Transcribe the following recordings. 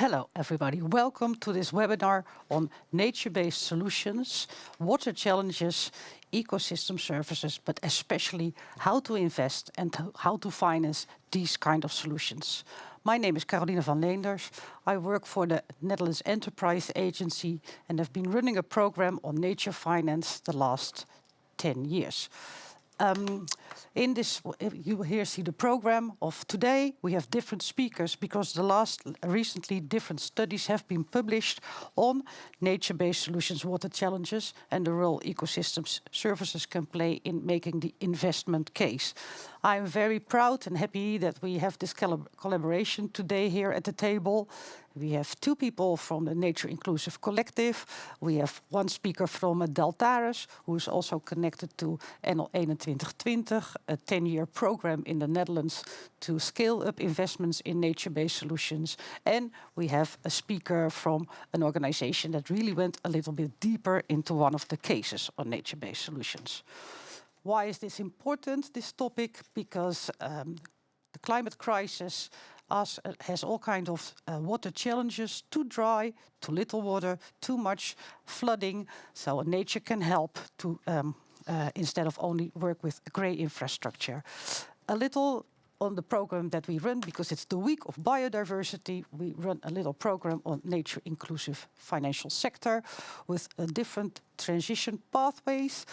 Hello, everybody. Welcome to this webinar on nature-based solutions, water challenges, ecosystem services, but especially how to invest and how to finance these kind of solutions. My name is Caroline van Leenders. I work for the Netherlands Enterprise Agency and have been running a program on nature finance the last 10 years. In this, you will here see the program of today. We have different speakers because recently different studies have been published on nature-based solutions, water challenges, and the role ecosystems services can play in making the investment case. I am very proud and happy that we have this collaboration today here at the table. We have two people from the Nature Inclusive Collectief. We have one speaker from Deltares, who is also connected to NL 2120, a 10-year program in the Netherlands to scale up investments in nature-based solutions. And we have a speaker from an organization that really went a little bit deeper into one of the cases on nature-based solutions. Why is this important, this topic? Because the climate crisis has all kinds of water challenges, too dry, too little water, too much flooding. So nature can help to instead of only work with grey infrastructure. A little on the program that we run, because it's the week of biodiversity, we run a little program on nature inclusive financial sector with different transition pathways.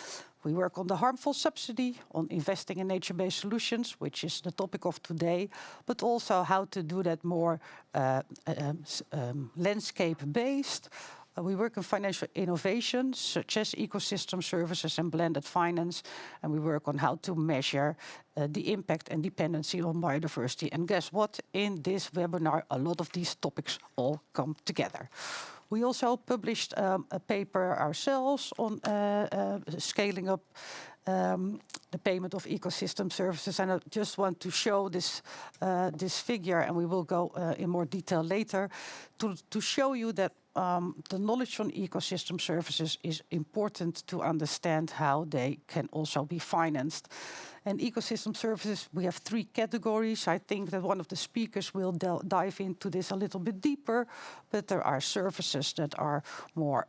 We work on the harmful subsidy, on investing in nature-based solutions, which is the topic of today, but also how to do that more landscape-based. We work in financial innovations, such as ecosystem services and blended finance, and we work on how to measure the impact and dependency on biodiversity. And guess what? In this webinar, a lot of these topics all come together. We also published a paper ourselves on scaling up the payment of ecosystem services, and I just want to show this figure, and we will go in more detail later, to show you that the knowledge on ecosystem services is important to understand how they can also be financed. And ecosystem services, we have three categories. I think that one of the speakers will dive into this a little bit deeper, but there are services that are more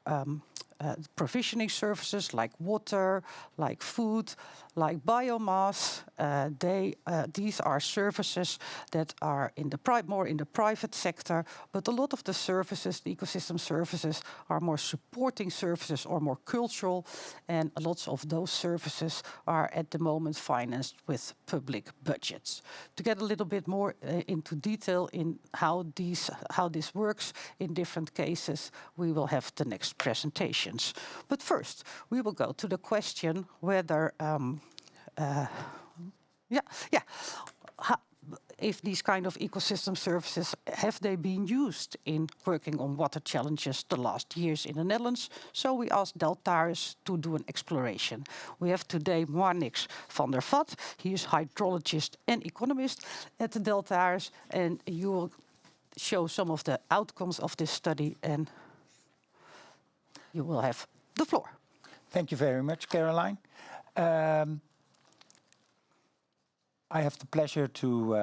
provisioning services like water, like food, like biomass. These are services that are more in the private sector, but a lot of the services, the ecosystem services, are more supporting services or more cultural, and lots of those services are at the moment financed with public budgets. To get a little bit more into detail in how this works in different cases, we will have the next presentations. But first, we will go to the question whether if these kind of ecosystem services, have they been used in working on water challenges the last years in the Netherlands? So we asked Deltares to do an exploration. We have today Marnix van der Vat. He is hydrologist and economist at the Deltares, and you will show some of the outcomes of this study, and you will have the floor. Thank you very much, Caroline. I have the pleasure to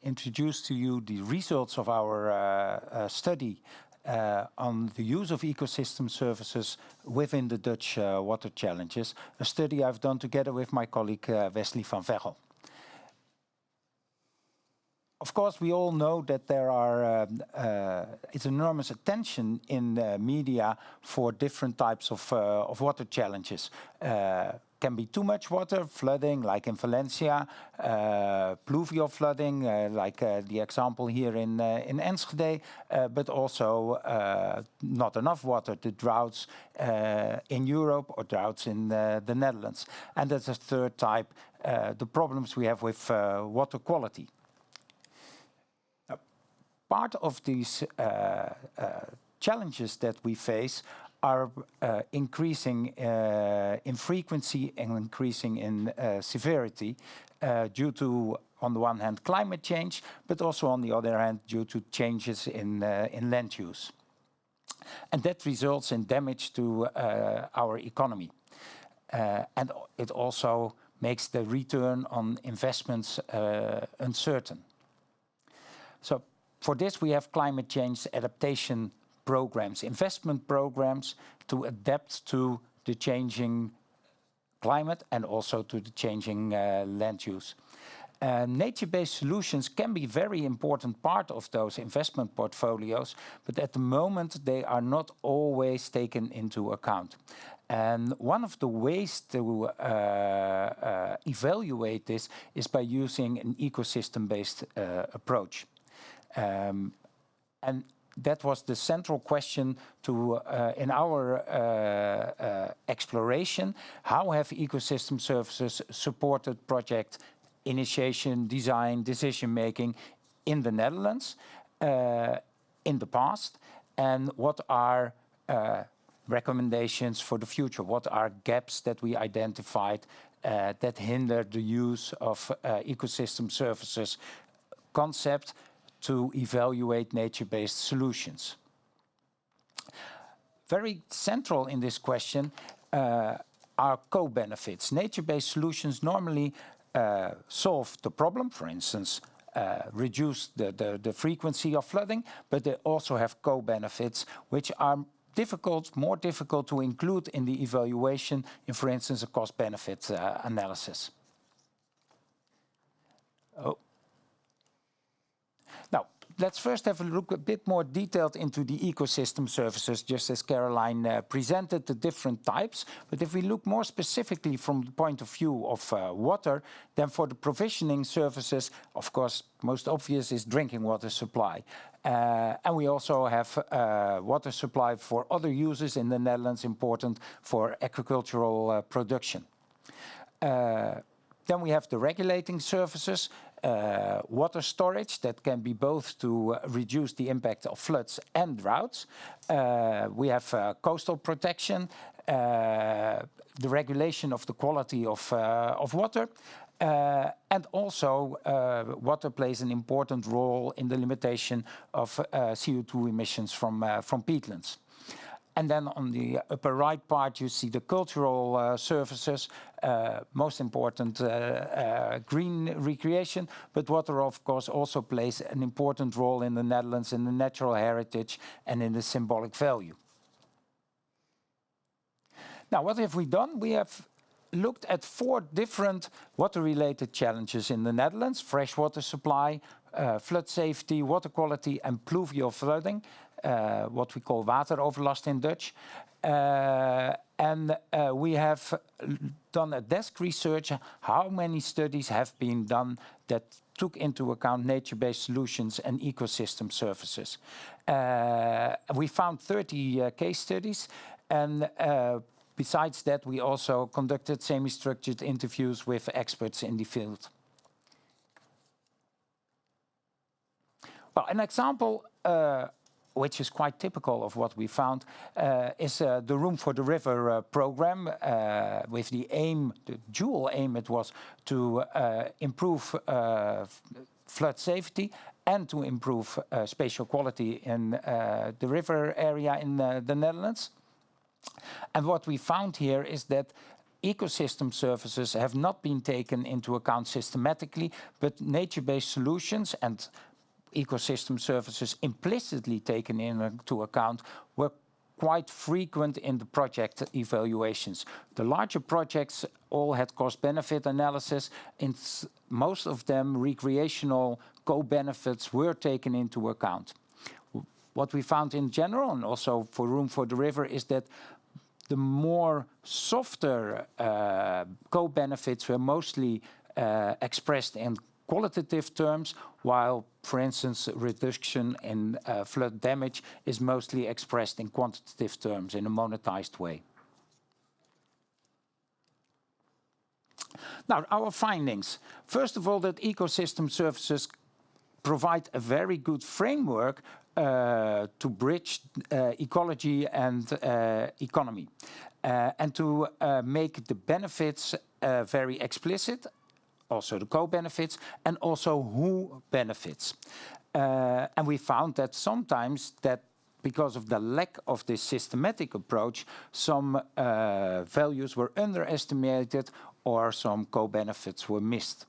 introduce to you the results of our study on the use of ecosystem services within the Dutch water challenges, a study I've done together with my colleague Wesley van Veghel. Of course, we all know that there is enormous attention in media for different types of water challenges. Can be too much water, flooding, like in Valencia, pluvial flooding, like the example here in Enschede, but also not enough water, the droughts in Europe or droughts in the Netherlands. And there's a third type, the problems we have with water quality. Part of these challenges that we face are increasing in frequency and increasing in severity due to, on the one hand, climate change, but also on the other hand, due to changes in land use. And that results in damage to our economy. And it also makes the return on investments uncertain. So For this, we have climate change adaptation programs, investment programs to adapt to the changing climate and also to the changing land use. Nature-based solutions can be a very important part of those investment portfolios, but at the moment they are not always taken into account. And one of the ways to evaluate this is by using an ecosystem-based approach. And that was the central question to in our exploration. How have ecosystem services supported project initiation, design, decision-making in the Netherlands in the past? And what are recommendations for the future? What are gaps that we identified that hinder the use of ecosystem services concept to evaluate nature-based solutions? Very central in this question are co-benefits. Nature-based solutions normally solve the problem, for instance, reduce the frequency of flooding, but they also have co-benefits which are more difficult to include in the evaluation in, for instance, a cost-benefit analysis. Now, let's first have a look a bit more detailed into the ecosystem services, just as Caroline presented the different types. But if we look more specifically from the point of view of water, then for the provisioning services, of course, most obvious is drinking water supply. And we also have water supply for other uses in the Netherlands, important for agricultural production. Then we have the regulating services, water storage that can be both to reduce the impact of floods and droughts. We have coastal protection, the regulation of the quality of water, and also water plays an important role in the limitation of CO2 emissions from peatlands. And then on the upper right part, you see the cultural services, most important green recreation, but water, of course, also plays an important role in the Netherlands in the natural heritage and in the symbolic value. Now, what have we done? We have looked at 4 different water-related challenges in the Netherlands: freshwater supply, flood safety, water quality, and pluvial flooding. What we call wateroverlast in Dutch. And we have done a desk research, how many studies have been done that took into account nature-based solutions and ecosystem services. We found 30 case studies, and besides that, we also conducted semi-structured interviews with experts in the field. Well, an example which is quite typical of what we found, is the Room for the River program, with the aim, the dual aim it was to improve flood safety and to improve spatial quality in the river area in the Netherlands. And what we found here is that ecosystem services have not been taken into account systematically, but nature-based solutions and ecosystem services implicitly taken into account were quite frequent in the project evaluations. The larger projects all had cost-benefit analysis. In most of them, recreational co-benefits were taken into account. What we found in general, and also for Room for the River, is that the more softer co-benefits were mostly expressed in qualitative terms, while, for instance, reduction in flood damage is mostly expressed in quantitative terms in a monetized way. Now, our findings. First of all, that ecosystem services provide a very good framework to bridge ecology and economy, and to make the benefits very explicit, also the co-benefits, and also who benefits. And we found that sometimes that because of the lack of this systematic approach, some values were underestimated or some co-benefits were missed.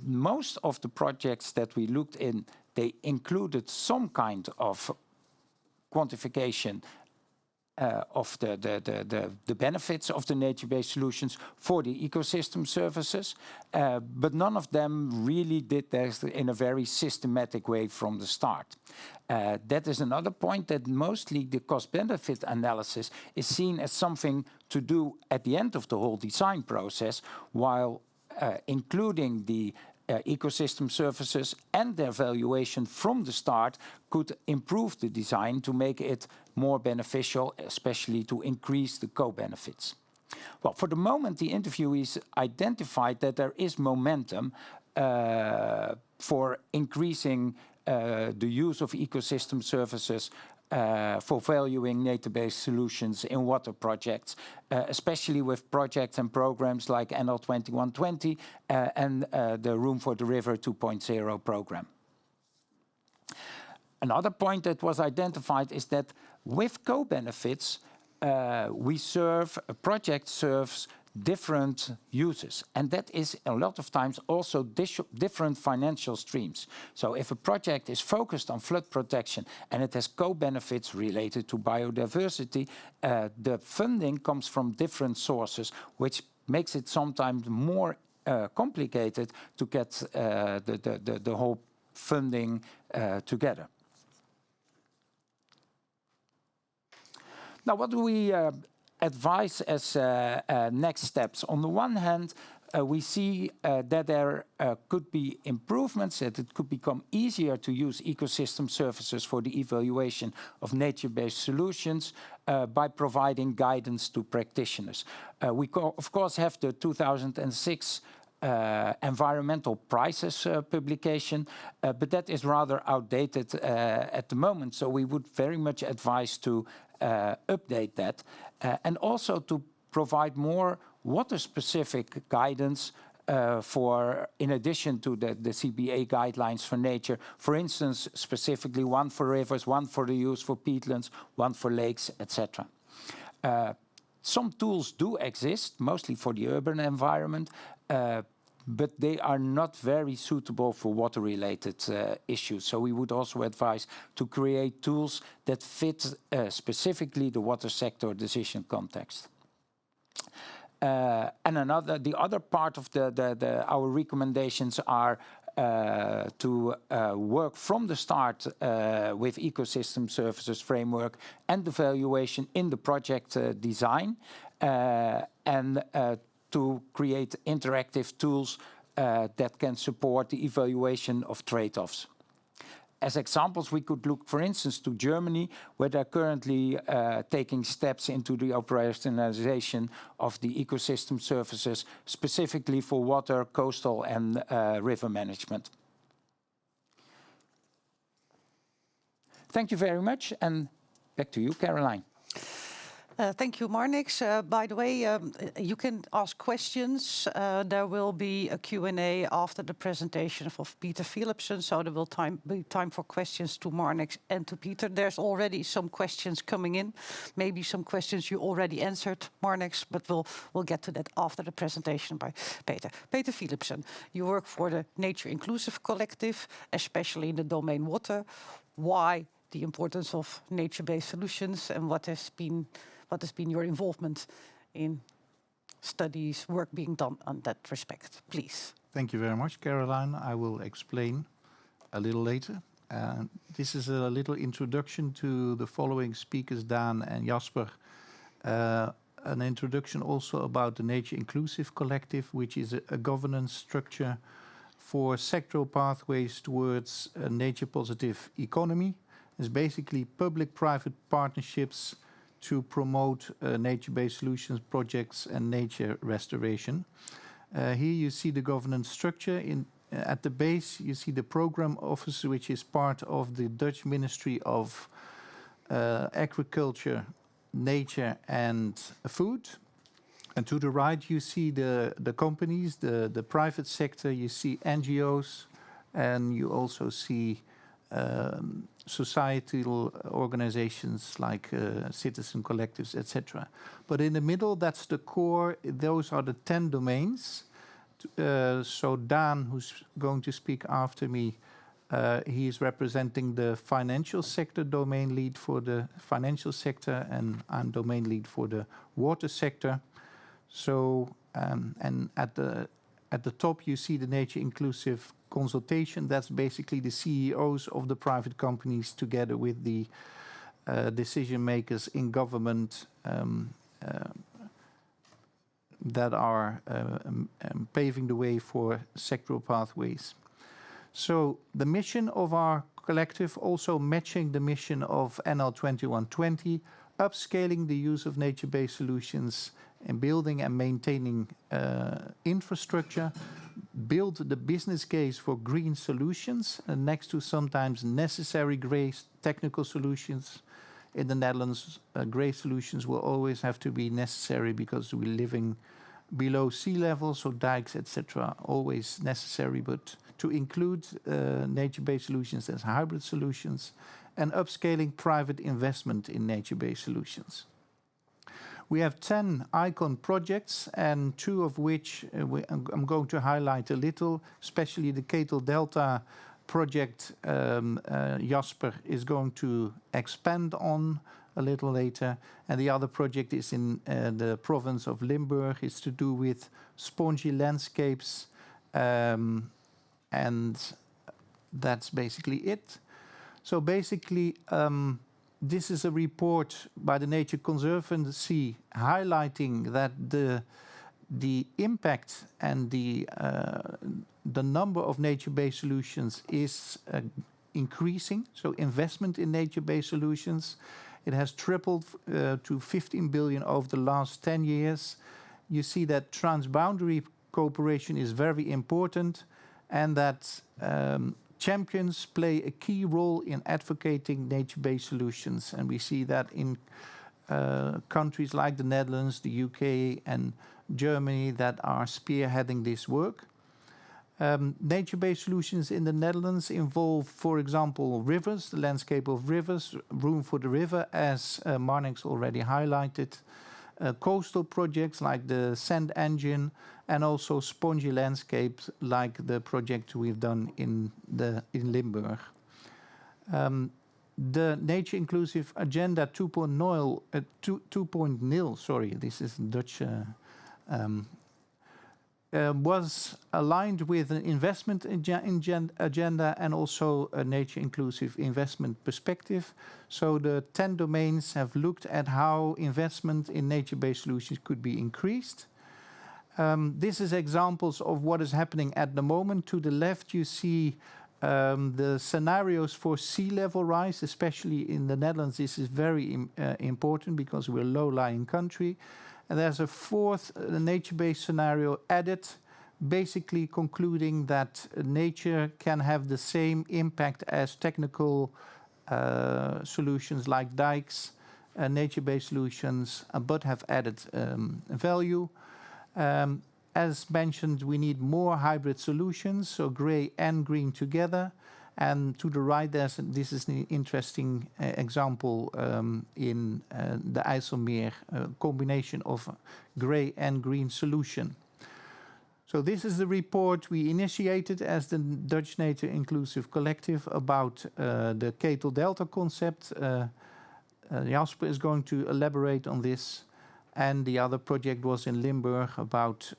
most of the projects that we looked in, they included some kind of quantification of the benefits of the nature-based solutions for the ecosystem services, but none of them really did this in a very systematic way from the start. That is another point, that mostly the cost-benefit analysis is seen as something to do at the end of the whole design process, while including the ecosystem services and their valuation from the start could improve the design to make it more beneficial, especially to increase the co-benefits. Well, for the moment, the interviewees identified that there is momentum for increasing the use of ecosystem services for valuing nature-based solutions in water projects, especially with projects and programs like NL 2120 and the Room for the River 2.0 program. Another point that was identified is that with co-benefits, a project serves different uses, and that is a lot of times also different financial streams. So if a project is focused on flood protection and it has co-benefits related to biodiversity, the funding comes from different sources, which makes it sometimes more complicated to get the whole funding together. Now, what do we advise as next steps? On the one hand, we see that there could be improvements, that it could become easier to use ecosystem services for the evaluation of nature-based solutions by providing guidance to practitioners. We of course have the 2006 environmental prices publication, but that is rather outdated at the moment, so we would very much advise to update that and also to provide more water-specific guidance in addition to the CBA guidelines for nature. For instance, specifically one for rivers, one for the use for peatlands, one for lakes, etc. Some tools do exist, mostly for the urban environment, but they are not very suitable for water-related issues. So we would also advise to create tools that fit specifically the water sector decision context. And the other part of our recommendations are to work from the start with ecosystem services framework and the valuation in the project design, and to create interactive tools that can support the evaluation of trade-offs. As examples, we could look, for instance, to Germany, where they're currently taking steps into the operationalization of the ecosystem services, specifically for water, coastal, and river management. Thank you very much, and back to you, Caroline. Thank you, Marnix. By the way, you can ask questions. There will be a Q&A after the presentation of Peter Philipsen, so there will be time for questions to Marnix and to Peter. There's already some questions coming in, maybe some questions you already answered, Marnix, but we'll get to that after the presentation by Peter. Peter Philipsen, you work for the Natuurinclusief Collectief, especially in the domain water. Why the importance of nature-based solutions, and what has been your involvement in studies, work being done on that respect, please? Thank you very much, Caroline. I will explain a little later. This is a little introduction to the following speakers, Dan and Jasper. An introduction also about the Natuurinclusief Collectief, which is a governance structure for sectoral pathways towards a nature-positive economy. It's basically public-private partnerships to promote nature-based solutions projects and nature restoration. Here you see the governance structure. At the base you see the program office, which is part of the Dutch Ministry of Agriculture, Nature and Food. And to the right you see the companies, the private sector, you see NGOs, and you also see societal organizations like citizen collectives, etc. But in the middle, that's the core. Those are the 10 domains So Dan, who's going to speak after me, he is representing the financial sector, domain lead for the financial sector, and I'm domain lead for the water sector. So, and at the top you see the Nature Inclusive consultation. That's basically the CEOs of the private companies together with the decision makers in government that are paving the way for sectoral pathways. So the mission of our collective, also matching the mission of NL 2120, upscaling the use of nature-based solutions and building and maintaining infrastructure, build the business case for green solutions, and next to sometimes necessary grey technical solutions. In the Netherlands, grey solutions will always have to be necessary because we're living below sea level, so dikes, etc., always necessary, but to include nature-based solutions as hybrid solutions, and upscaling private investment in nature-based solutions. We have 10 icon projects, and 2 of which I'm going to highlight a little, especially the Ketel Delta project. Jasper is going to expand on a little later, and the other project is in the province of Limburg. It's to do with spongy landscapes, and that's basically it. So basically, this is a report by the Nature Conservancy highlighting that the impact and the number of nature-based solutions is increasing. So investment in nature-based solutions, it has tripled to 15 billion over the last 10 years. You see that transboundary cooperation is very important, and that champions play a key role in advocating nature-based solutions. And we see that in countries like the Netherlands, the UK, and Germany that are spearheading this work. Nature-based solutions in the Netherlands involve, for example, rivers, the landscape of rivers, room for the river, as Marnix already highlighted, coastal projects like the sand engine, and also spongy landscapes like the project we've done in Limburg. The Nature Inclusive Agenda 2.0, sorry, this is Dutch, was aligned with an investment agenda and also a nature inclusive investment perspective. So the 10 domains have looked at how investment in nature-based solutions could be increased. This is examples of what is happening at the moment. To the left you see the scenarios for sea level rise, especially in the Netherlands. This is very important because we're a low-lying country. And there's a 4th nature-based scenario added, basically concluding that nature can have the same impact as technical solutions like dikes, nature-based solutions, but have added value. As mentioned, we need more hybrid solutions, so grey and green together. And to the right, this is an interesting example in the IJsselmeer, combination of grey and green solution. So this is the report we initiated as the Dutch Nature Inclusive Collective about the Ketel Delta concept. Jasper is going to elaborate on this. And the other project was in Limburg about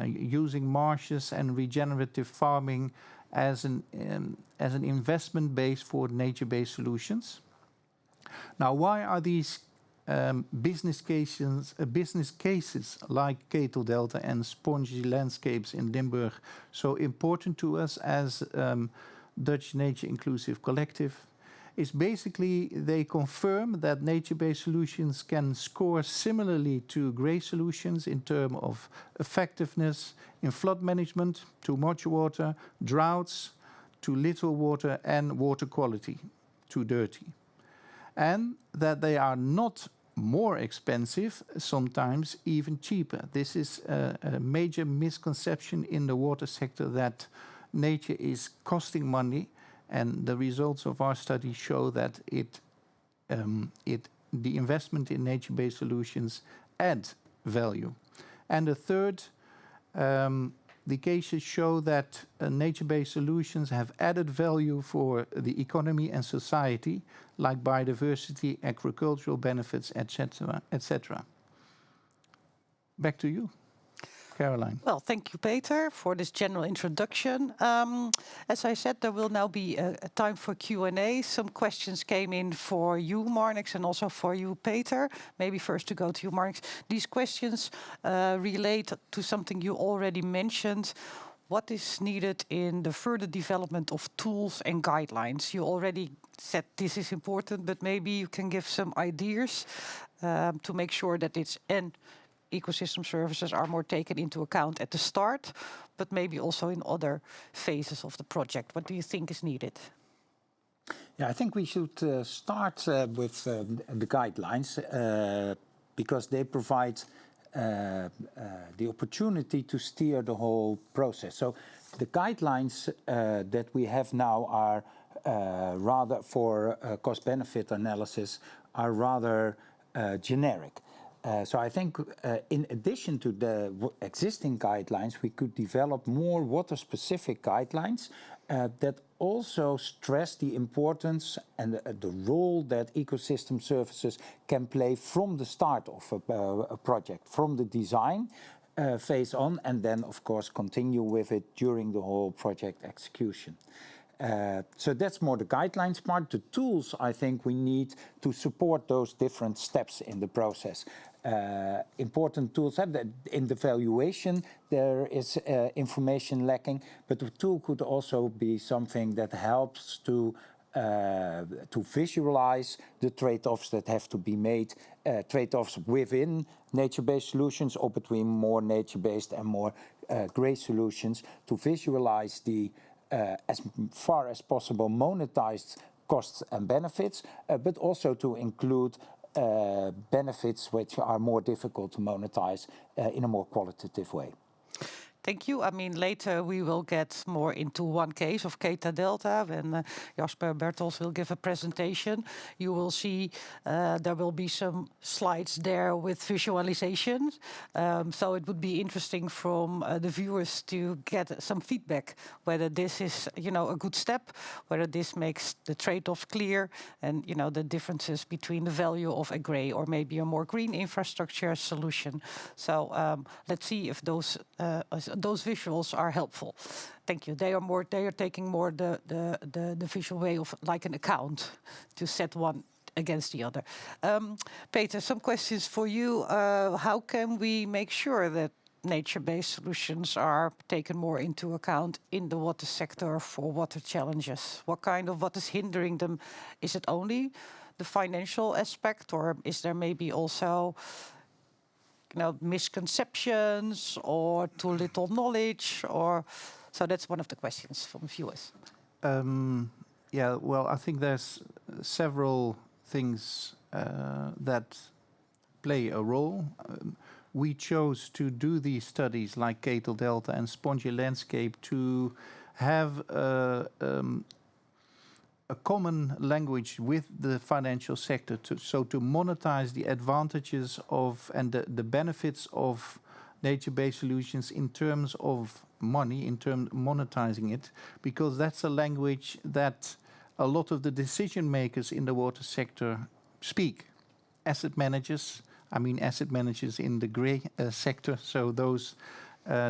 using marshes and regenerative farming as an investment base for nature-based solutions. Now, why are these business cases like Ketel Delta and spongy landscapes in Limburg so important to us as Dutch Nature Inclusive Collective? Is basically they confirm that nature-based solutions can score similarly to grey solutions in terms of effectiveness in flood management, too much water, droughts, too little water, and water quality, too dirty. And that they are not more expensive, sometimes even cheaper. This is a major misconception in the water sector, that nature is costing money. And the results of our study show that the investment in nature-based solutions add value. And the third the cases show that nature-based solutions have added value for the economy and society, like biodiversity, agricultural benefits, etc., etc. Back to you, Caroline. Well, thank you, Peter, for this general introduction. As I said, there will now be a time for Q&A. Some questions came in for you, Marnix, and also for you, Peter. Maybe first to go to you, Marnix. These questions relate to something you already mentioned. What is needed in the further development of tools and guidelines? You already said this is important, but maybe you can give some ideas to make sure that it's ecosystem services are more taken into account at the start, but maybe also in other phases of the project. What do you think is needed? Yeah, I think we should start with the guidelines because they provide the opportunity to steer the whole process. So the guidelines that we have now are rather for cost-benefit analysis are rather generic. So I think in addition to the existing guidelines, we could develop more water-specific guidelines that also stress the importance and the role that ecosystem services can play from the start of a project, from the design phase on, and then of course continue with it during the whole project execution. So that's more the guidelines part. The tools I think we need to support those different steps in the process. Important tools in the valuation there is information lacking, but the tool could also be something that helps to visualize the trade-offs that have to be made, trade-offs within nature-based solutions or between more nature-based and more grey solutions, to visualize the as far as possible monetized costs and benefits, but also to include benefits which are more difficult to monetize in a more qualitative way. Thank you. I mean, later we will get more into one case of Keta Delta when Jasper Bertels will give a presentation. You will see there will be some slides there with visualizations. So it would be interesting from the viewers to get some feedback whether this is, a good step, whether this makes the trade-off clear, and the differences between the value of a grey or maybe a more green infrastructure solution. So let's see if those visuals are helpful. Thank you. They are taking more the visual way of like an account to set one against the other. Peter, some questions for you. How can we make sure that nature-based solutions are taken more into account in the water sector for water challenges? What is hindering them? Is it only the financial aspect, or is there maybe also misconceptions or too little knowledge? Or so that's one of the questions from viewers. Yeah, well, I think there's several things that play a role. We chose to do these studies like Keta Delta and Spongy Landscape to have a common language with the financial sector, to monetize the advantages of and the benefits of nature-based solutions in terms of money, in terms of monetizing it, because that's a language that a lot of the decision makers in the water sector speak. Asset managers in the grey sector, so those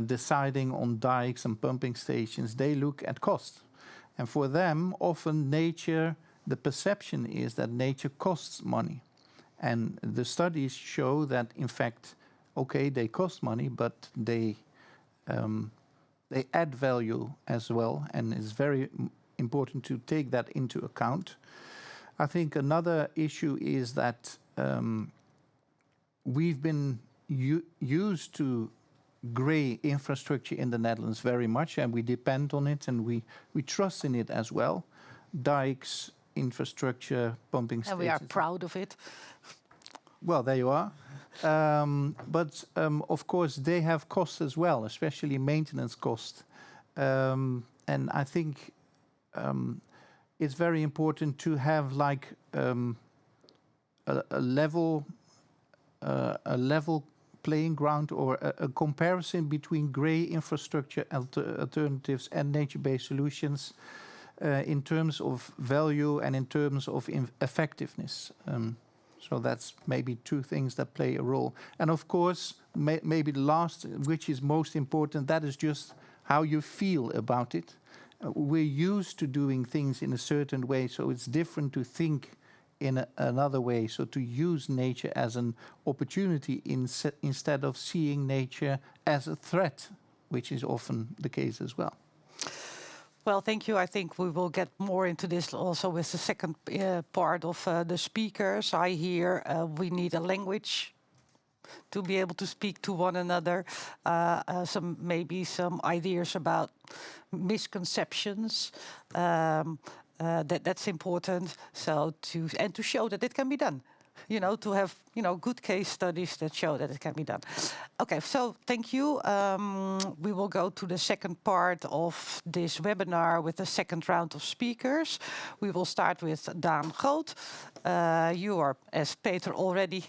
deciding on dikes and pumping stations, they look at cost. And for them, often nature, the perception is that nature costs money. And the studies show that, in fact, okay, they cost money, but they add value as well. And it's very important to take that into account. I think another issue is that we've been used to grey infrastructure in the Netherlands very much, and we depend on it, and we trust in it as well. Dikes, infrastructure, pumping stations. And we are proud of it. Well, there you are. But of course, they have costs as well, especially maintenance costs. And I think it's very important to have like a level playing ground or a comparison between grey infrastructure alternatives and nature-based solutions in terms of value and in terms of effectiveness. So that's maybe two things that play a role. And of course, maybe the last, which is most important, that is just how you feel about it. We're used to doing things in a certain way, so it's different to think in another way. So to use nature as an opportunity instead of seeing nature as a threat, which is often the case as well. Well, thank you. I think we will get more into this also with the second part of the speakers. I hear we need a language to be able to speak to one another. Maybe some ideas about misconceptions. That's important. So to show that it can be done. To have good case studies that show that it can be done. Okay, so thank you. We will go to the second part of this webinar with the second round of speakers. We will start with Daan Groot. You are, as Peter already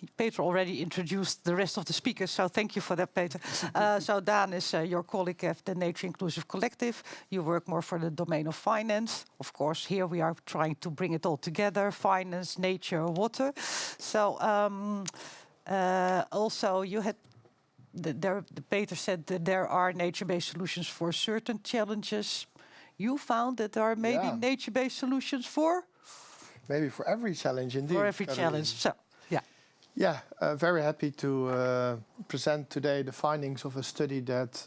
introduced the rest of the speakers, so thank you for that, Peter. So Daan is your colleague at the Nature Inclusive Collective. You work more for the domain of finance. Of course, here we are trying to bring it all together, finance, nature, water. So also you had, Peter said that there are nature-based solutions for certain challenges. You found that there are maybe nature-based solutions for? Maybe for every challenge, indeed. For every challenge, so, yeah. Yeah, very happy to present today the findings of a study that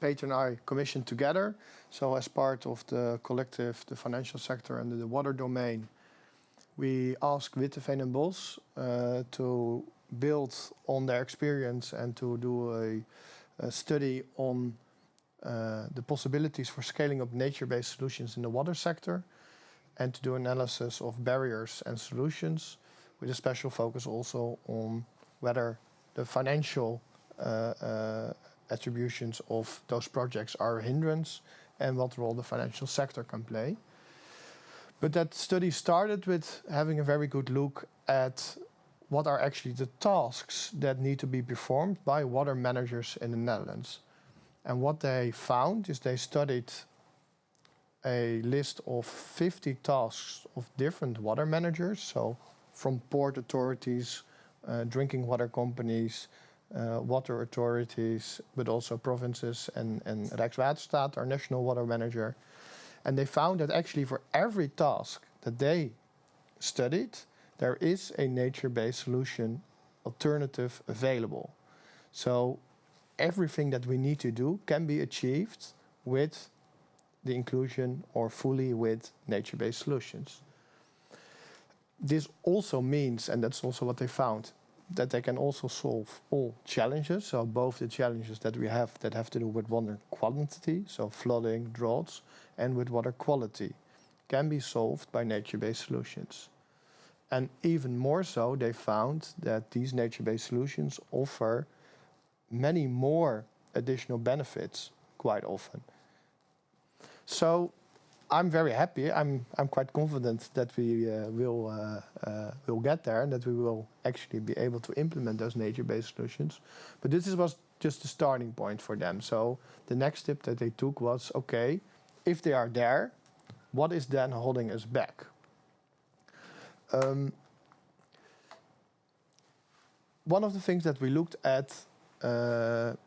Peter and I commissioned together. So as part of the collective, the financial sector and the water domain, we asked Witteveen and Bos to build on their experience and to do a study on the possibilities for scaling up nature-based solutions in the water sector, and to do analysis of barriers and solutions, with a special focus also on whether the financial attributions of those projects are a hindrance and what role the financial sector can play. But that study started with having a very good look at what are actually the tasks that need to be performed by water managers in the Netherlands. And what they found is they studied a list of 50 tasks of different water managers, so from port authorities, drinking water companies, water authorities, but also provinces and Rijkswaterstaat, our national water manager. And they found that actually for every task that they studied, there is a nature-based solution alternative available. So everything that we need to do can be achieved with the inclusion or fully with nature-based solutions. This also means, and that's also what they found, that they can also solve all challenges. So both the challenges that we have that have to do with water quantity, so flooding, droughts, and with water quality, can be solved by nature-based solutions. And even more so, they found that these nature-based solutions offer many more additional benefits quite often. So I'm very happy. I'm quite confident that we will get there and that we will actually be able to implement those nature-based solutions. But this was just the starting point for them. So the next step that they took was, okay, if they are there, what is then holding us back? One of the things that we looked at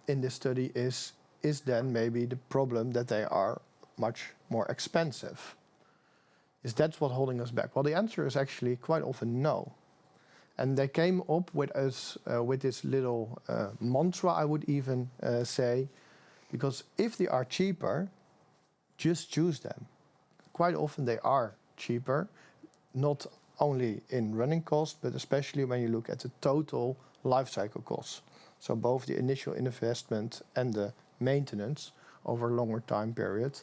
in this study is then maybe the problem that they are much more expensive. Is that what's holding us back? Well, the answer is actually quite often no. And they came up with us with this little mantra, I would even say, because if they are cheaper, just choose them. Quite often they are cheaper, not only in running costs, but especially when you look at the total life cycle costs. So both the initial investment and the maintenance over a longer time period.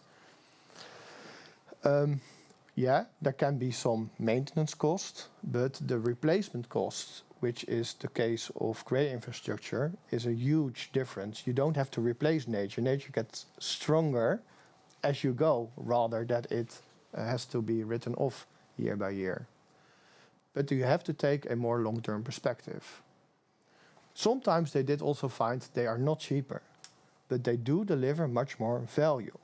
Yeah, there can be some maintenance cost, but the replacement cost, which is the case of grey infrastructure, is a huge difference. You don't have to replace nature. Nature gets stronger as you go, rather than it has to be written off year by year. But you have to take a more long-term perspective. Sometimes they did also find they are not cheaper, but they do deliver much more value.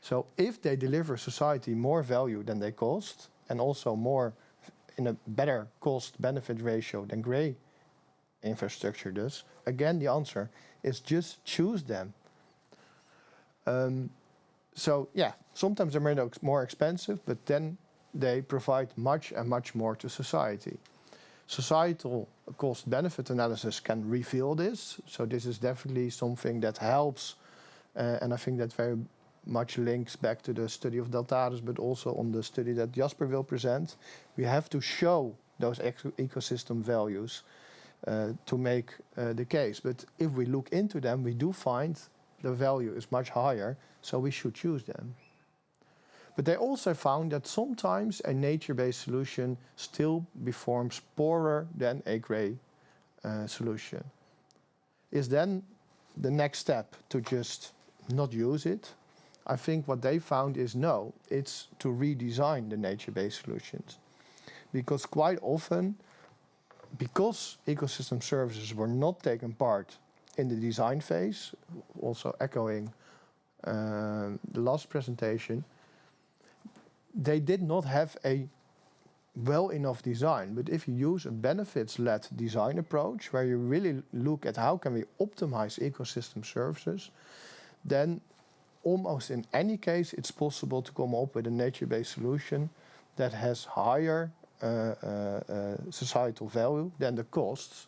So if they deliver society more value than they cost, and also more in a better cost-benefit ratio than grey infrastructure does, again, the answer is just choose them. So yeah, sometimes they're more expensive, but then they provide much and much more to society. Societal cost-benefit analysis can reveal this. So this is definitely something that helps. And I think that very much links back to the study of Deltares, but also on the study that Jasper will present. We have to show those ecosystem values to make the case. But if we look into them, we do find the value is much higher, so we should choose them. But they also found that sometimes a nature-based solution still performs poorer than a grey solution. Is then the next step to just not use it? I think what they found is no, it's to redesign the nature-based solutions. Because quite often, because ecosystem services were not taken part in the design phase, also echoing the last presentation, they did not have a well enough design. But if you use a benefits-led design approach, where you really look at how can we optimize ecosystem services, then almost in any case it's possible to come up with a nature-based solution that has higher societal value than the costs.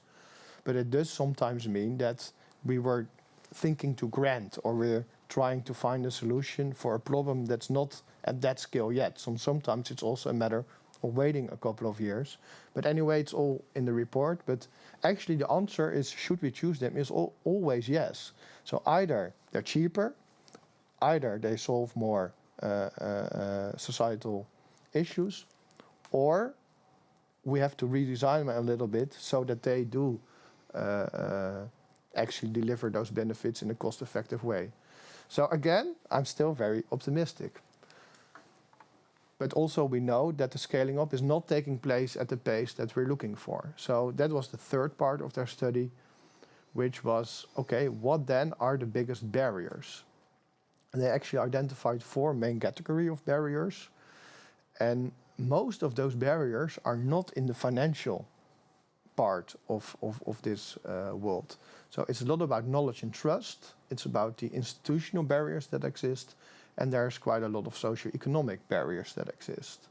But it does sometimes mean that we were thinking too grand, or we're trying to find a solution for a problem that's not at that scale yet. Sometimes it's also a matter of waiting a couple of years. But anyway, it's all in the report. But actually the answer is, should we choose them, is always yes. So either they're cheaper, either they solve more societal issues, or we have to redesign them a little bit so that they do actually deliver those benefits in a cost-effective way. So again, I'm still very optimistic. But also we know that the scaling up is not taking place at the pace that we're looking for. So that was the third part of their study, which was, okay, what then are the biggest barriers? And they actually identified 4 main categories of barriers. And most of those barriers are not in the financial part of this world. So it's a lot about knowledge and trust. It's about the institutional barriers that exist. And there's quite a lot of socio-economic barriers that exist.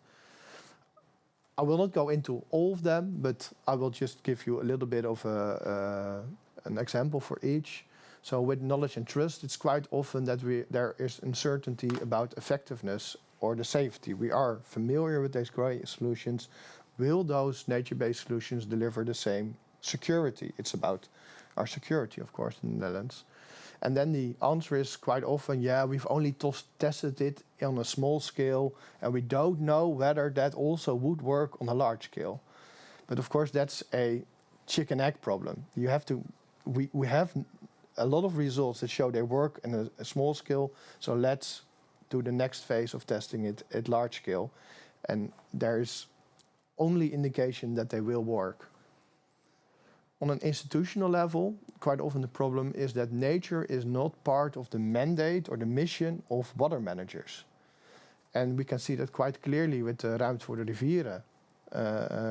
I will not go into all of them, but I will just give you a little bit of an example for each. So with knowledge and trust, it's quite often that there is uncertainty about effectiveness or the safety. We are familiar with these grey solutions. Will those nature-based solutions deliver the same security? It's about our security, of course, in the Netherlands. And then the answer is quite often, yeah, we've only tested it on a small scale, and we don't know whether that also would work on a large scale. But of course, that's a chicken-egg problem. You have to. We have a lot of results that show they work in a small scale, so let's do the next phase of testing it at large scale. And there is only indication that they will work. On an institutional level, quite often the problem is that nature is not part of the mandate or the mission of water managers. And we can see that quite clearly with the Ruimte voor de Rivieren,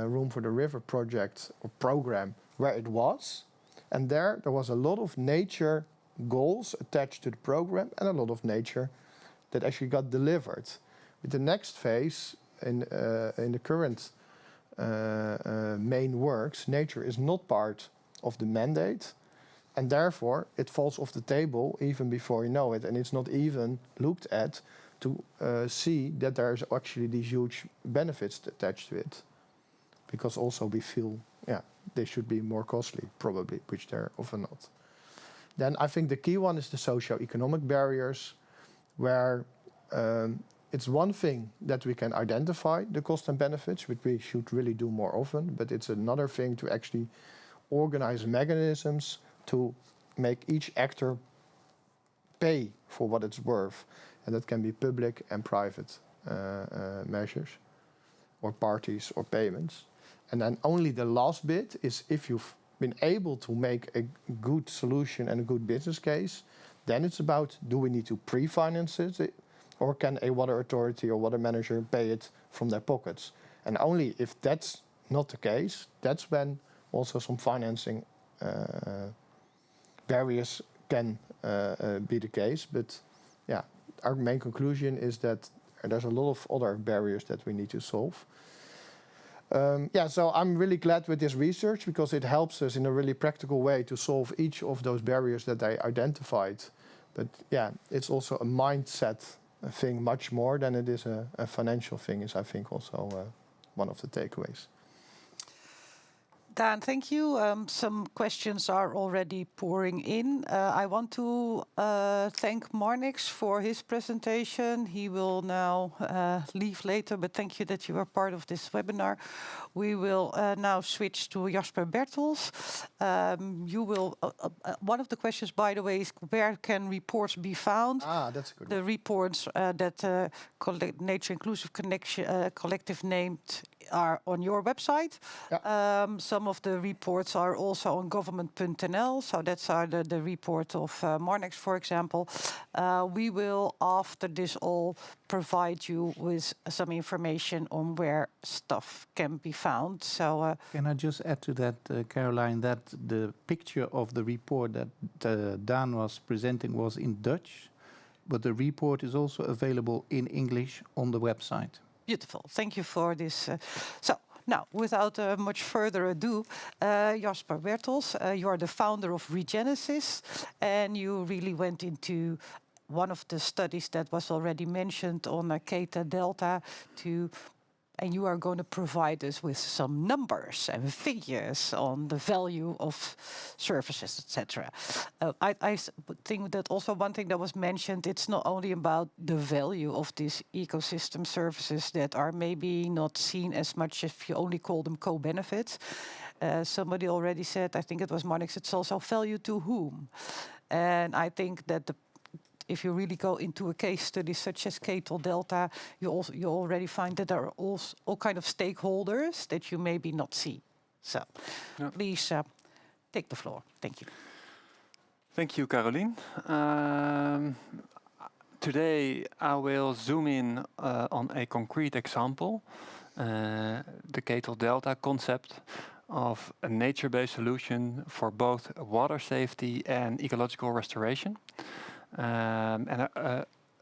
Room for the River project or program, where it was. And there was a lot of nature goals attached to the program and a lot of nature that actually got delivered. With the next phase, in the current main works, nature is not part of the mandate, and therefore it falls off the table even before you know it, and it's not even looked at to see that there's actually these huge benefits attached to it. Because also we feel, yeah, they should be more costly, probably, which they're often not. Then I think the key one is the socio-economic barriers, where it's one thing that we can identify the cost and benefits, which we should really do more often, but it's another thing to actually organize mechanisms to make each actor pay for what it's worth. And that can be public and private measures, or parties, or payments. And then only the last bit is if you've been able to make a good solution and a good business case, then it's about, do we need to pre-finance it, or can a water authority or water manager pay it from their pockets? And only if that's not the case, that's when also some financing barriers can be the case. But yeah, our main conclusion is that there's a lot of other barriers that we need to solve. So I'm really glad with this research, because it helps us in a really practical way to solve each of those barriers that I identified. But yeah, it's also a mindset thing much more than it is a financial thing, is I think also one of the takeaways. Dan, thank you. Some questions are already pouring in. I want to thank Marnix for his presentation. He will now leave later, but thank you that you were part of this webinar. We will now switch to Jasper Bertels. You will. One of the questions, by the way, is where can reports be found? That's a good one. The reports that Nature Inclusive Collective named are on your website. Yeah. Some of the reports are also on government.nl, so that's the report of Marnix, for example. We will, after this all, provide you with some information on where stuff can be found. So, can I just add to that, Caroline, that the picture of the report that Dan was presenting was in Dutch, but the report is also available in English on the website. Beautiful. Thank you for this. So now, without much further ado, Jasper Bertels, you are the founder of Regenesis, and you really went into one of the studies that was already mentioned on Keta Delta and you are going to provide us with some numbers and figures on the value of services, etc. I think that also one thing that was mentioned, it's not only about the value of these ecosystem services that are maybe not seen as much if you only call them co-benefits. Somebody already said, I think it was Marnix, it's also value to whom. And I think that if you really go into a case study such as Keta Delta, you already find that there are all kind of stakeholders that you maybe not see. So please take the floor. Thank you. Thank you, Caroline. Today I will zoom in on a concrete example, the Keta Delta concept of a nature-based solution for both water safety and ecological restoration.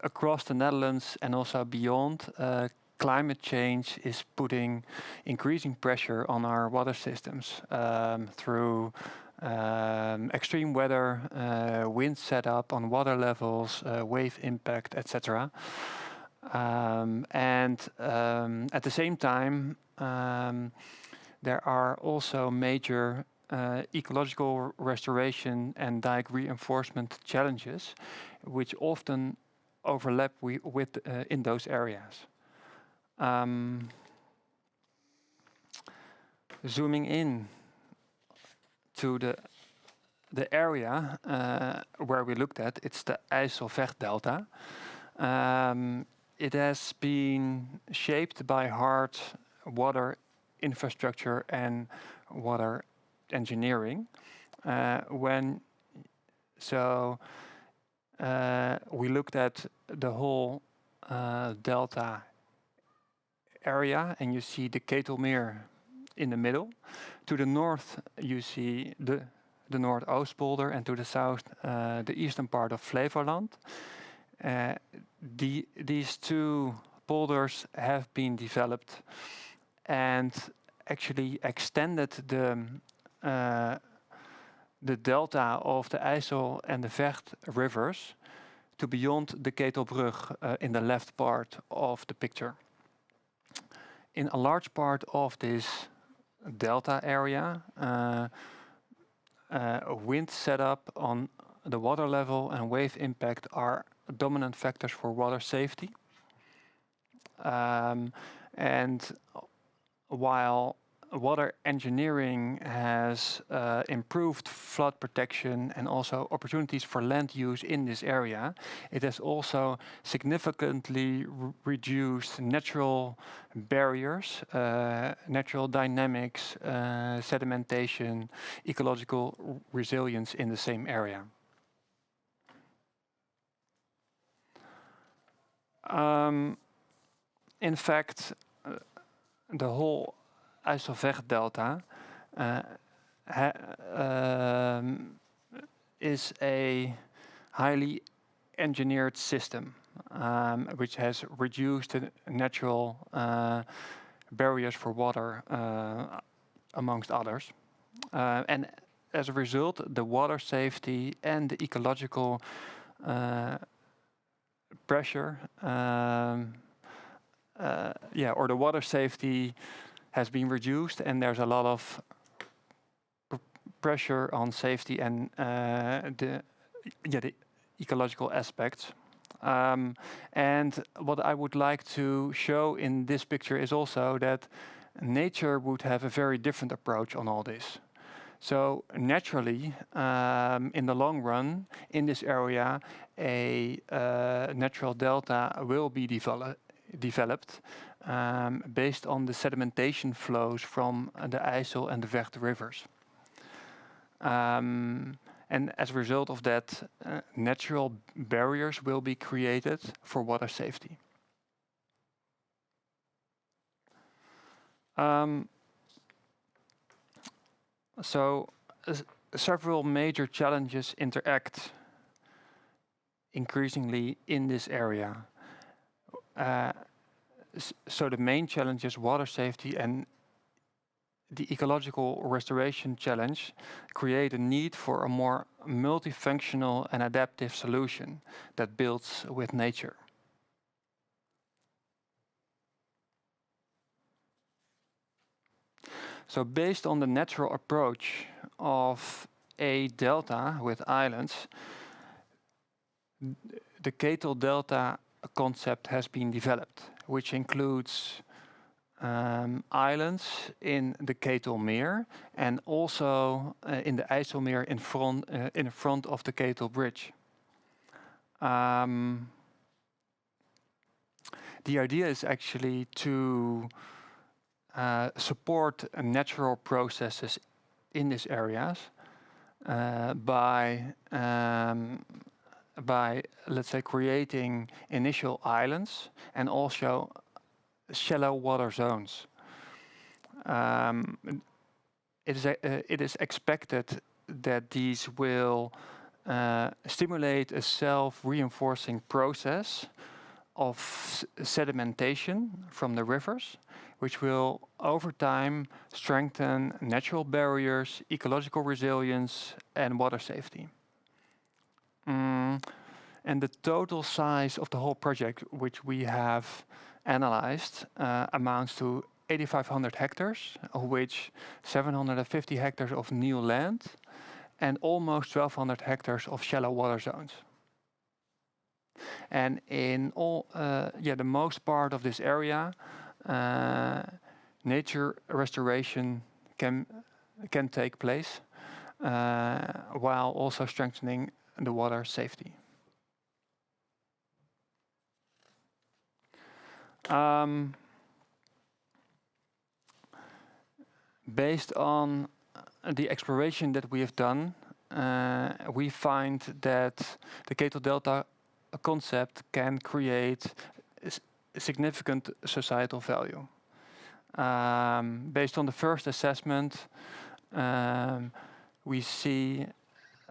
Across the Netherlands and also beyond, climate change is putting increasing pressure on our water systems through extreme weather, wind setup on water levels, wave impact, etc. At the same time, there are also major ecological restoration and dike reinforcement challenges, which often overlap with in those areas. Zooming in to the area where we looked at, it's the IJsselvecht Delta. It has been shaped by hard water infrastructure and water engineering. We looked at the whole delta area, and you see the Ketelmeer in the middle. To the north, you see the Noordoostpolder, and to the south, the eastern part of Flevoland. These two polders have been developed and actually extended the delta of the IJssel and the Vecht rivers to beyond the Ketelbrug in the left part of the picture. In a large part of this delta area, wind setup on the water level and wave impact are dominant factors for water safety. And while water engineering has improved flood protection and also opportunities for land use in this area, it has also significantly reduced natural barriers, natural dynamics, sedimentation, ecological resilience in the same area. In fact, the whole IJsselvecht-delta is a highly engineered system, which has reduced the natural barriers for water, amongst others. And as a result, the water safety and the ecological pressure, or the water safety has been reduced, and there's a lot of pressure on safety and the ecological aspects. And what I would like to show in this picture is also that nature would have a very different approach on all this. So naturally, in the long run, in this area, a natural delta will be developed based on the sedimentation flows from the IJssel and the Vecht rivers. And as a result of that, natural barriers will be created for water safety. So several major challenges interact increasingly in this area. So the main challenge is water safety, and the ecological restoration challenge create a need for a more multifunctional and adaptive solution that builds with nature. So based on the natural approach of a delta with islands, the Ketel delta concept has been developed, which includes islands in the Ketelmeer and also in the IJsselmeer in front of the Ketel Bridge. The idea is actually to support natural processes in these areas by let's say creating initial islands and also shallow water zones. It is expected that these will stimulate a self-reinforcing process of sedimentation from the rivers, which will over time strengthen natural barriers, ecological resilience, and water safety. And the total size of the whole project, which we have analyzed, amounts to 8,500 hectares, of which 750 hectares of new land and almost 1,200 hectares of shallow water zones. And in all, the most part of this area, nature restoration can take place while also strengthening the water safety. Based on the exploration that we have done, we find that the Ketel Delta concept can create significant societal value. Based on the first assessment, we see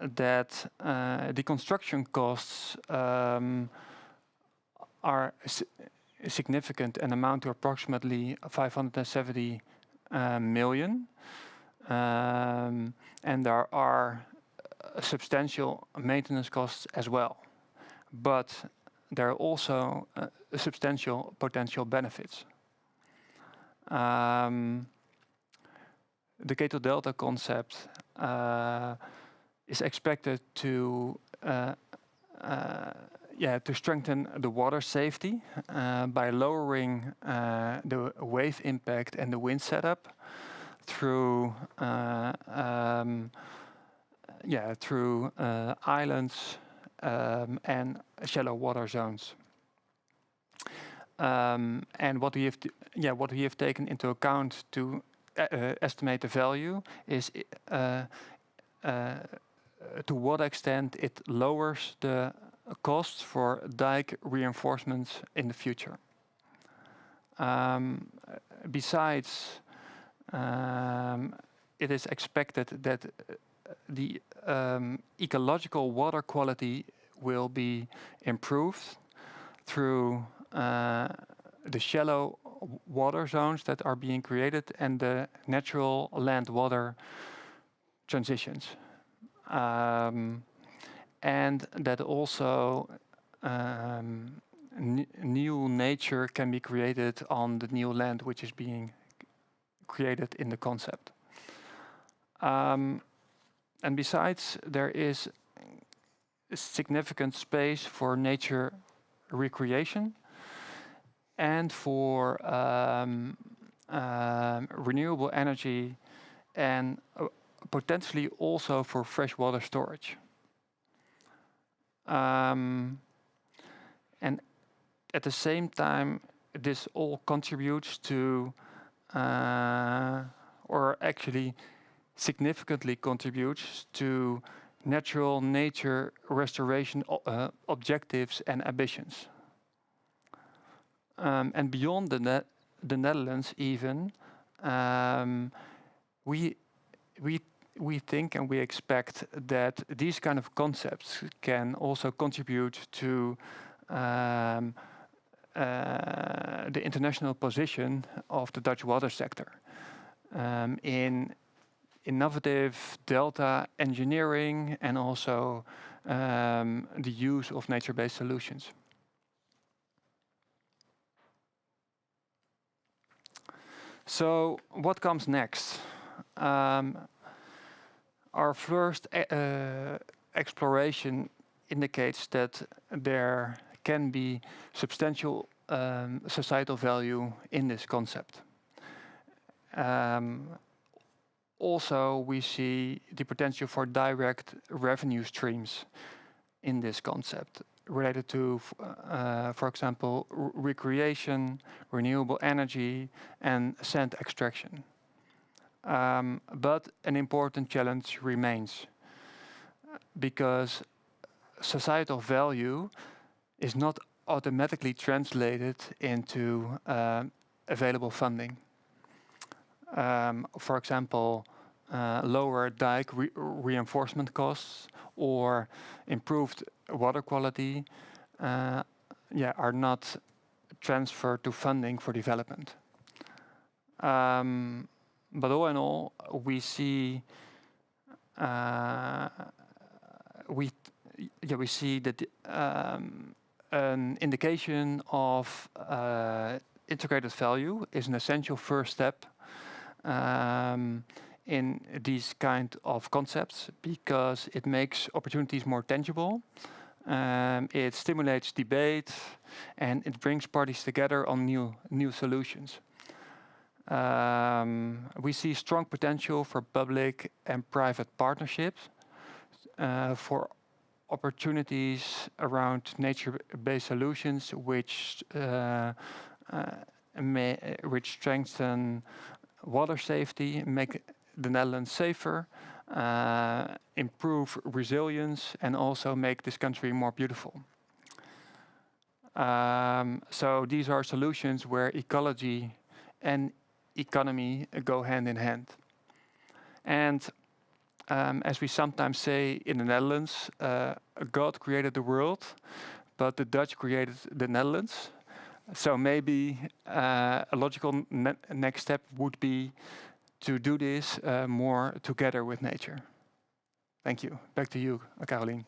that the construction costs are significant and amount to approximately 570 million. And there are substantial maintenance costs as well. But there are also substantial potential benefits. The Ketel Delta concept is expected to strengthen the water safety by lowering the wave impact and the wind setup, through through islands and shallow water zones. And what we have taken into account to estimate the value is to what extent it lowers the costs for dike reinforcements in the future. Besides, it is expected that the ecological water quality will be improved through the shallow water zones that are being created and the natural land-water transitions. And that also new nature can be created on the new land which is being created in the concept. And besides, there is significant space for nature recreation and for renewable energy and potentially also for freshwater storage. And at the same time, this all contributes to, or actually significantly contributes to natural nature restoration objectives and ambitions. And beyond the Netherlands even, we think and we expect that these kind of concepts can also contribute to the international position of the Dutch water sector in innovative delta engineering and also the use of nature-based solutions. So what comes next? Our first exploration indicates that there can be substantial societal value in this concept. Also, we see the potential for direct revenue streams in this concept related to, for example, recreation, renewable energy, and sand extraction. But an important challenge remains because societal value is not automatically translated into available funding. For example, lower dike reinforcement costs or improved water quality are not transferred to funding for development. But all in all, we see we see that an indication of integrated value is an essential first step in these kind of concepts because it makes opportunities more tangible. It stimulates debate and it brings parties together on new solutions. We see strong potential for public and private partnerships for opportunities around nature-based solutions which strengthen water safety, make the Netherlands safer, improve resilience, and also make this country more beautiful. So these are solutions where ecology and economy go hand in hand. And as we sometimes say in the Netherlands, God created the world, but the Dutch created the Netherlands. So maybe a logical next step would be to do this more together with nature. Thank you. Back to you, Caroline.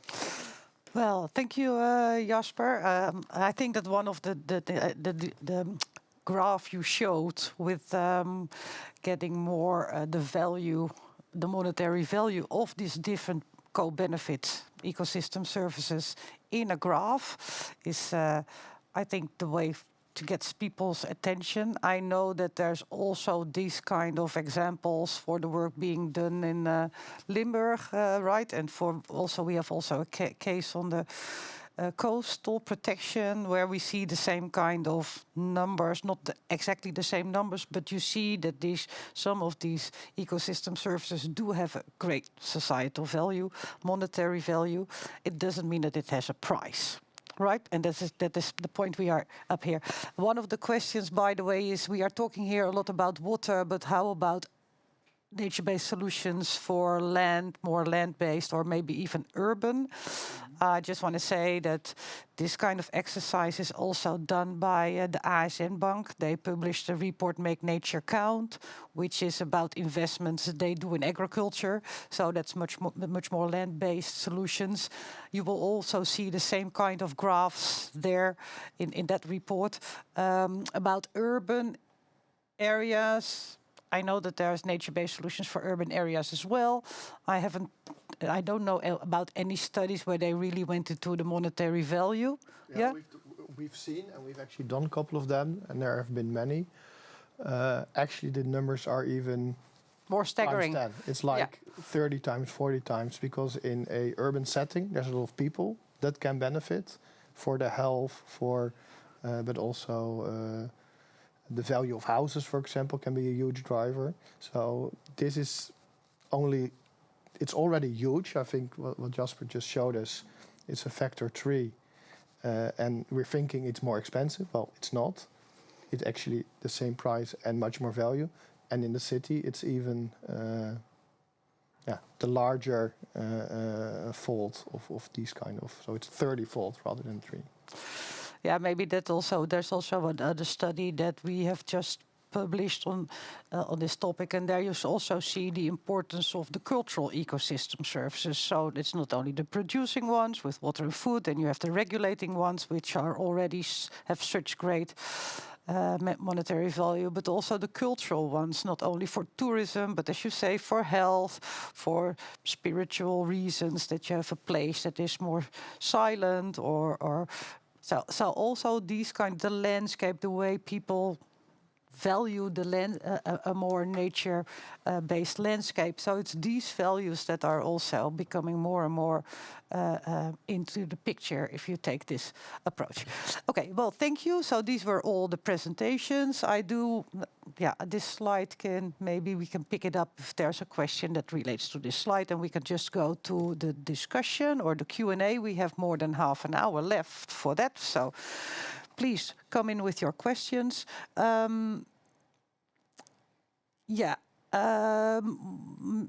Well, thank you, Jasper. I think that one of the graph you showed with getting more the value, the monetary value of these different co-benefit ecosystem services in a graph is, I think, the way to get people's attention. I know that there's also these kind of examples for the work being done in Limburg, right? And for also we have also a case on the coastal protection where we see the same kind of numbers, not exactly the same numbers, but you see that some of these ecosystem services do have a great societal value, monetary value. It doesn't mean that it has a price. Right, and that is the point we are up here. One of the questions, by the way, is we are talking here a lot about water, but how about nature-based solutions for land, more land-based, or maybe even urban? I just want to say that this kind of exercise is also done by the ASN Bank. They published a report, Make Nature Count, which is about investments that they do in agriculture. So that's much more land-based solutions. You will also see the same kind of graphs there in that report about urban areas. I know that there's nature-based solutions for urban areas as well. I don't know about any studies where they really went into the monetary value. Yeah? We've seen, and we've actually done a couple of them, and there have been many. Actually, the numbers are even more staggering. Times 10. It's like 30 times, 40 times, because in a urban setting, there's a lot of people that can benefit for their health, but also the value of houses, for example, can be a huge driver. So this is it's already huge. I think what Jasper just showed us, it's a factor 3. And we're thinking it's more expensive. Well, it's not. It's actually the same price and much more value. And in the city, it's even the larger fold of these kind of. So it's 30-fold rather than 3. Yeah, maybe that also. There's also another study that we have just published on this topic, and there you also see the importance of the cultural ecosystem services. So it's not only the producing ones with water and food, and you have the regulating ones, which are already have such great monetary value, but also the cultural ones, not only for tourism, but as you say, for health, for spiritual reasons, that you have a place that is more silent or so also these the landscape, the way people value the land, a more nature-based landscape. So it's these values that are also becoming more and more into the picture if you take this approach. Okay, well, thank you. So these were all the presentations. This slide maybe we can pick it up if there's a question that relates to this slide, and we can just go to the discussion or the Q&A. We have more than half an hour left for that, so please come in with your questions.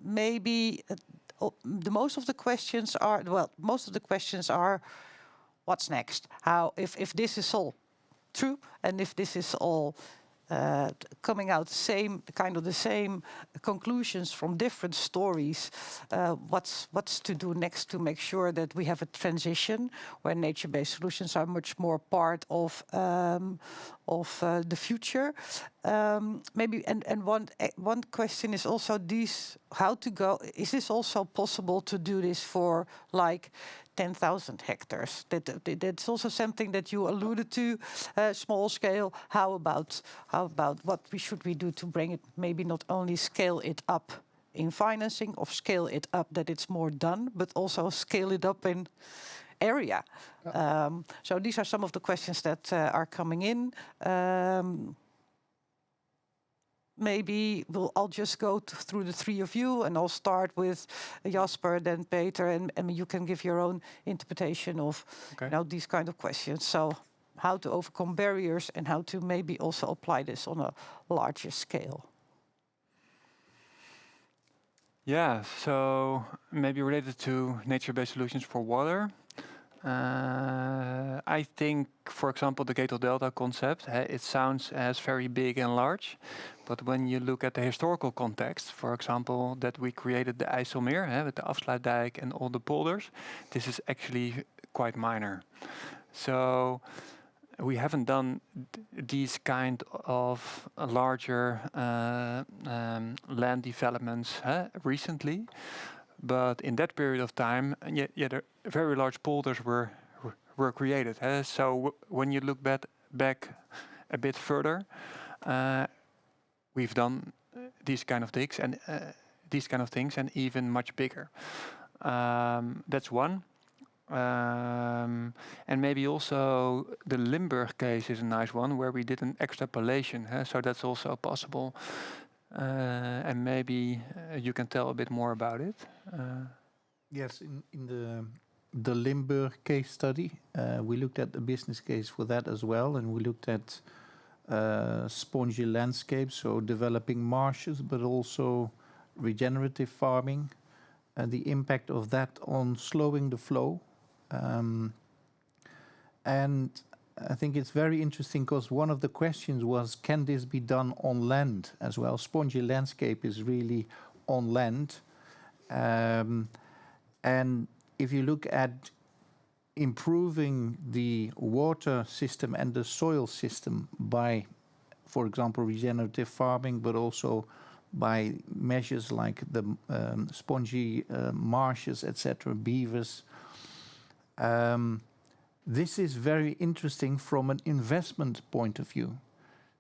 Maybe most of the questions are, what's next? How if this is all true, and if this is all coming out the same conclusions from different stories, what's to do next to make sure that we have a transition where nature-based solutions are much more part of the future. Maybe and one question is also how to go. Is this also possible to do this for like 10,000 hectares? That's also something that you alluded to, small scale. How about what should we do to bring it, maybe not only scale it up in financing or scale it up that it's more done, but also scale it up in area? So these are some of the questions that are coming in. Maybe I'll just go through the three of you, and I'll start with Jasper, then Peter, and you can give your own interpretation of these kind of questions. So how to overcome barriers and how to maybe also apply this on a larger scale. Yeah, so maybe related to nature-based solutions for water. I think, for example, the Gate of Delta concept, it sounds as very big and large, but when you look at the historical context, for example, that we created the IJsselmeer with the Afsluitdijk and all the polders, this is actually quite minor. So we haven't done these kind of larger land developments recently. But in that period of time, the very large polders were created. So when you look back a bit further. We've done these kind of things and even much bigger. That's one. And maybe also the Limburg case is a nice one where we did an extrapolation. So that's also possible. And maybe you can tell a bit more about it. Yes, in the Limburg case study, we looked at the business case for that as well, and we looked at spongy landscapes, so developing marshes, but also regenerative farming, and the impact of that on slowing the flow. And I think it's very interesting because one of the questions was, can this be done on land as well? Spongy landscape is really on land. And if you look at improving the water system and the soil system by, for example, regenerative farming, but also by measures like the spongy marshes, etc., beavers, this is very interesting from an investment point of view.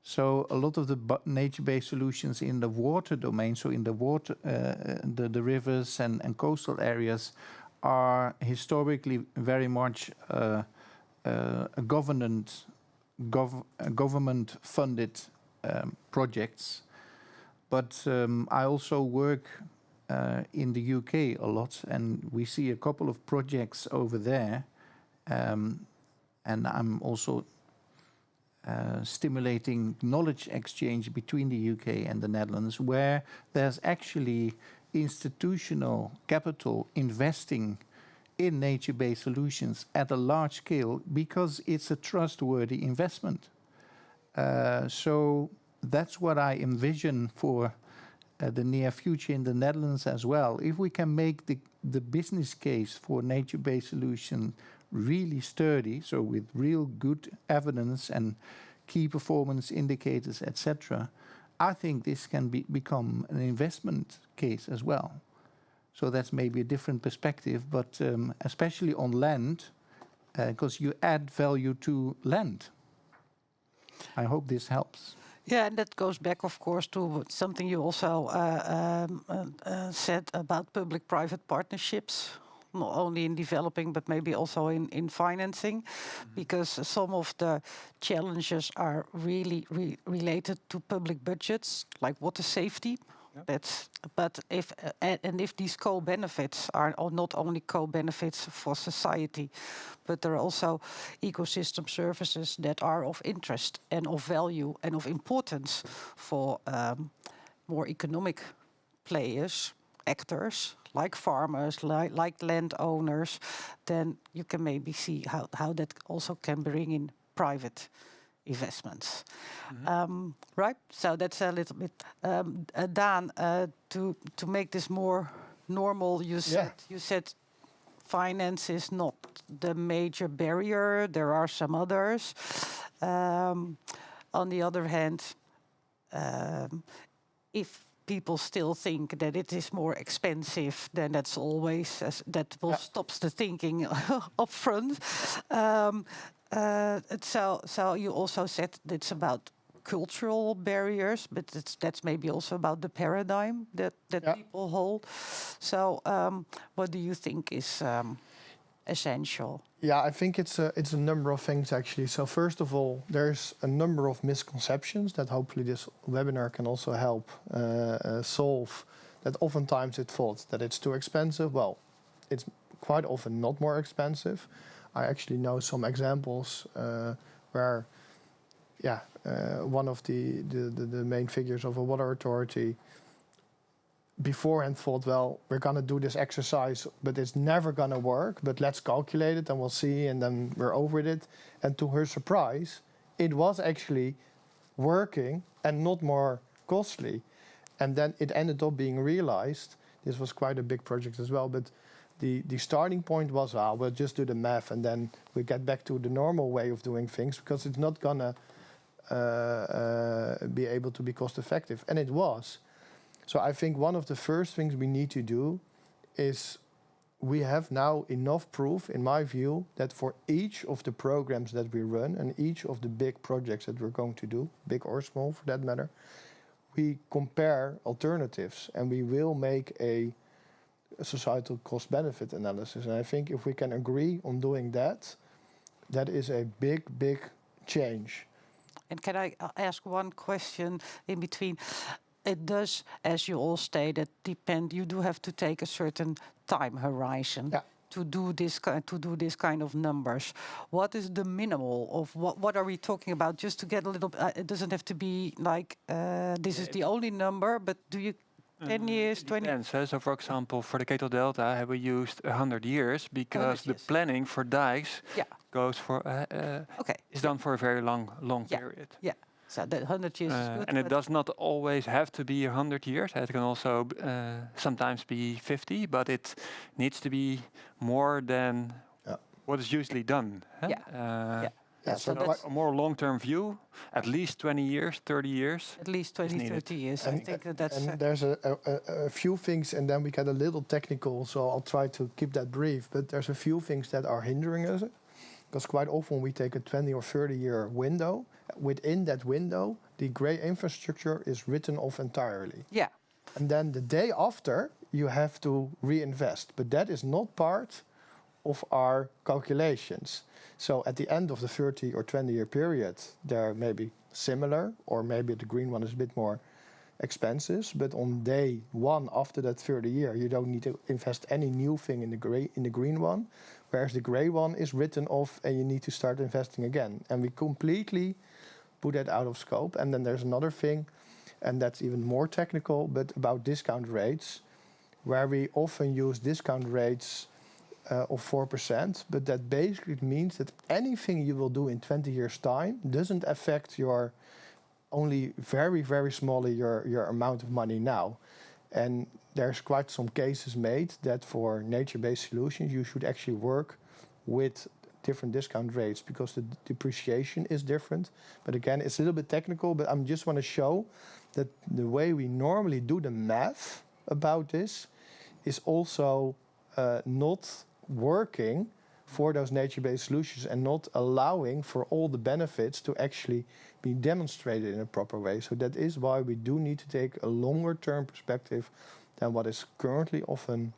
So a lot of the nature-based solutions in the water domain, so in the water, the rivers and coastal areas, are historically very much government-funded projects. But I also work in the UK a lot, and we see a couple of projects over there. And I'm also stimulating knowledge exchange between the UK and the Netherlands, where there's actually institutional capital investing in nature-based solutions at a large scale because it's a trustworthy investment. So that's what I envision for the near future in the Netherlands as well. If we can make the business case for nature-based solution really sturdy, so with real good evidence and key performance indicators, etc., I think this can become an investment case as well. So that's maybe a different perspective, but especially on land, because you add value to land. I hope this helps. Yeah, and that goes back, of course, to something you also said about public-private partnerships, not only in developing, but maybe also in financing, because some of the challenges are really related to public budgets, like water safety. Yep. But if these co-benefits are not only co-benefits for society, but there are also ecosystem services that are of interest and of value and of importance for more economic players, actors, like farmers, like landowners, then you can maybe see how that also can bring in private investments. Right? So that's a little bit, Daan, to make this more normal, you said finance is not the major barrier. There are some others. On the other hand, if people still think that it is more expensive, then that's always that will stops the thinking up front. So you also said it's about cultural barriers, but that's maybe also about the paradigm that people hold. So what do you think is essential? Yeah, I think it's a number of things actually. So first of all, there's a number of misconceptions that hopefully this webinar can also help solve. That oftentimes it's thought that it's too expensive. Well, it's quite often not more expensive. I actually know some examples where, one of the main figures of a water authority beforehand thought, well, we're going to do this exercise, but it's never going to work, but let's calculate it and we'll see, and then we're over it. And to her surprise, it was actually working and not more costly. And then it ended up being realized. This was quite a big project as well, but the starting point was, we'll just do the math and then we get back to the normal way of doing things, because it's not going to be able to be cost effective. And it was. So I think one of the first things we need to do is we have now enough proof, in my view, that for each of the programs that we run and each of the big projects that we're going to do, big or small for that matter, we compare alternatives and we will make a societal cost-benefit analysis. And I think if we can agree on doing that, that is a big, big change. And can I ask one question in between? It does, as you all stated, depend. You do have to take a certain time horizon to do this kind of numbers. What is the minimal of what are we talking about? Just to get a little. It doesn't have to be like this is the only number, but do you? 10 years, 20 years? Depends. So, for example, for the Ketel Delta, we used 100 years because the planning for dikes goes for is done for a very long period. Yeah. So that 100 years is good. And it does not always have to be 100 years. It can also sometimes be 50, but it needs to be more than what is usually done. So that's a more long-term view, at least 20 years, 30 years. At least 20, 30 years. And I think that's... And there's a few things, and then we get a little technical, so I'll try to keep that brief. But there's a few things that are hindering us. Because quite often we take a 20 or 30-year window. Within that window, the grey infrastructure is written off entirely. Yeah. And then the day after, you have to reinvest. But that is not part of our calculations. So at the end of the 30 or 20-year period, they're maybe similar, or maybe the green one is a bit more expensive. But on day one after that 30 year, you don't need to invest any new thing in the green one, whereas the grey one is written off and you need to start investing again. And we completely put that out of scope. And then there's another thing, and that's even more technical, but about discount rates, where we often use discount rates of 4%, but that basically means that anything you will do in 20 years' time doesn't affect your only very, very smallly your amount of money now. And there's quite some cases made that for nature-based solutions, you should actually work with different discount rates because the depreciation is different. But again, it's a little bit technical, but I just want to show that the way we normally do the math about this is also not working for those nature-based solutions and not allowing for all the benefits to actually be demonstrated in a proper way. So that is why we do need to take a longer-term perspective than what is currently often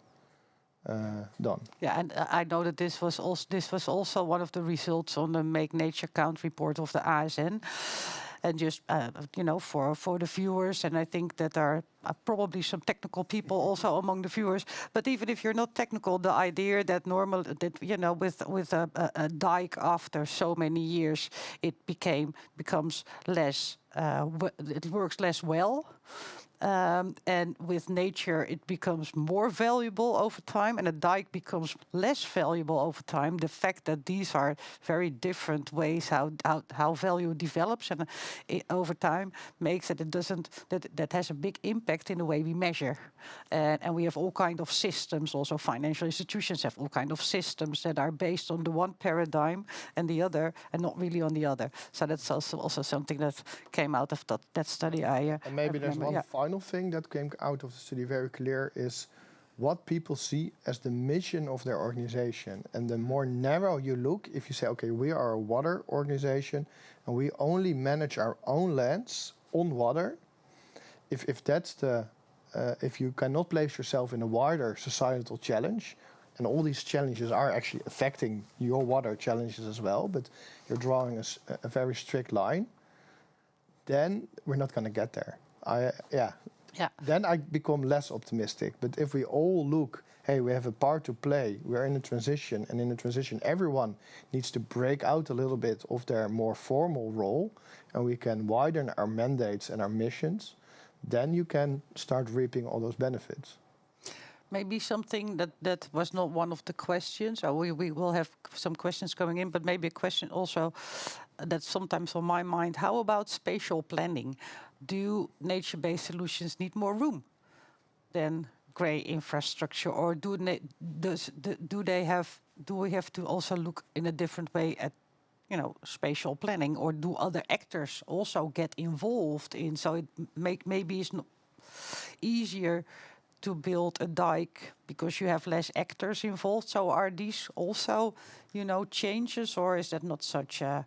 done. Yeah, and I know that this was also one of the results on the Make Nature Count report of the ASN. And just for the viewers, and I think that there are probably some technical people also among the viewers. But even if you're not technical, the idea that with a dike after so many years, it becomes less. It works less well. And with nature, it becomes more valuable over time, and a dike becomes less valuable over time. The fact that these are very different ways how value develops and over time makes that that has a big impact in the way we measure. And we have all kind of systems. Also, financial institutions have all kind of systems that are based on the one paradigm and the other, and not really on the other. So that's also something that came out of that study. And maybe there's one final thing that came out of the study very clear is what people see as the mission of their organization. And the more narrow you look, if you say, okay, we are a water organization and we only manage our own lands on water, if that's if you cannot place yourself in a wider societal challenge, and all these challenges are actually affecting your water challenges as well, but you're drawing a very strict line, then we're not going to get there. Then I become less optimistic. But if we all look, hey, we have a part to play, we're in a transition, and in a transition everyone needs to break out a little bit of their more formal role, and we can widen our mandates and our missions, then you can start reaping all those benefits. Maybe something that was not one of the questions, or we will have some questions coming in, but maybe a question also that's sometimes on my mind. How about spatial planning? Do nature-based solutions need more room than grey infrastructure, or do we have to also look in a different way at spatial planning, or do other actors also get involved in? So it maybe it's not easier to build a dike because you have less actors involved. So are these also, changes, or is that not such a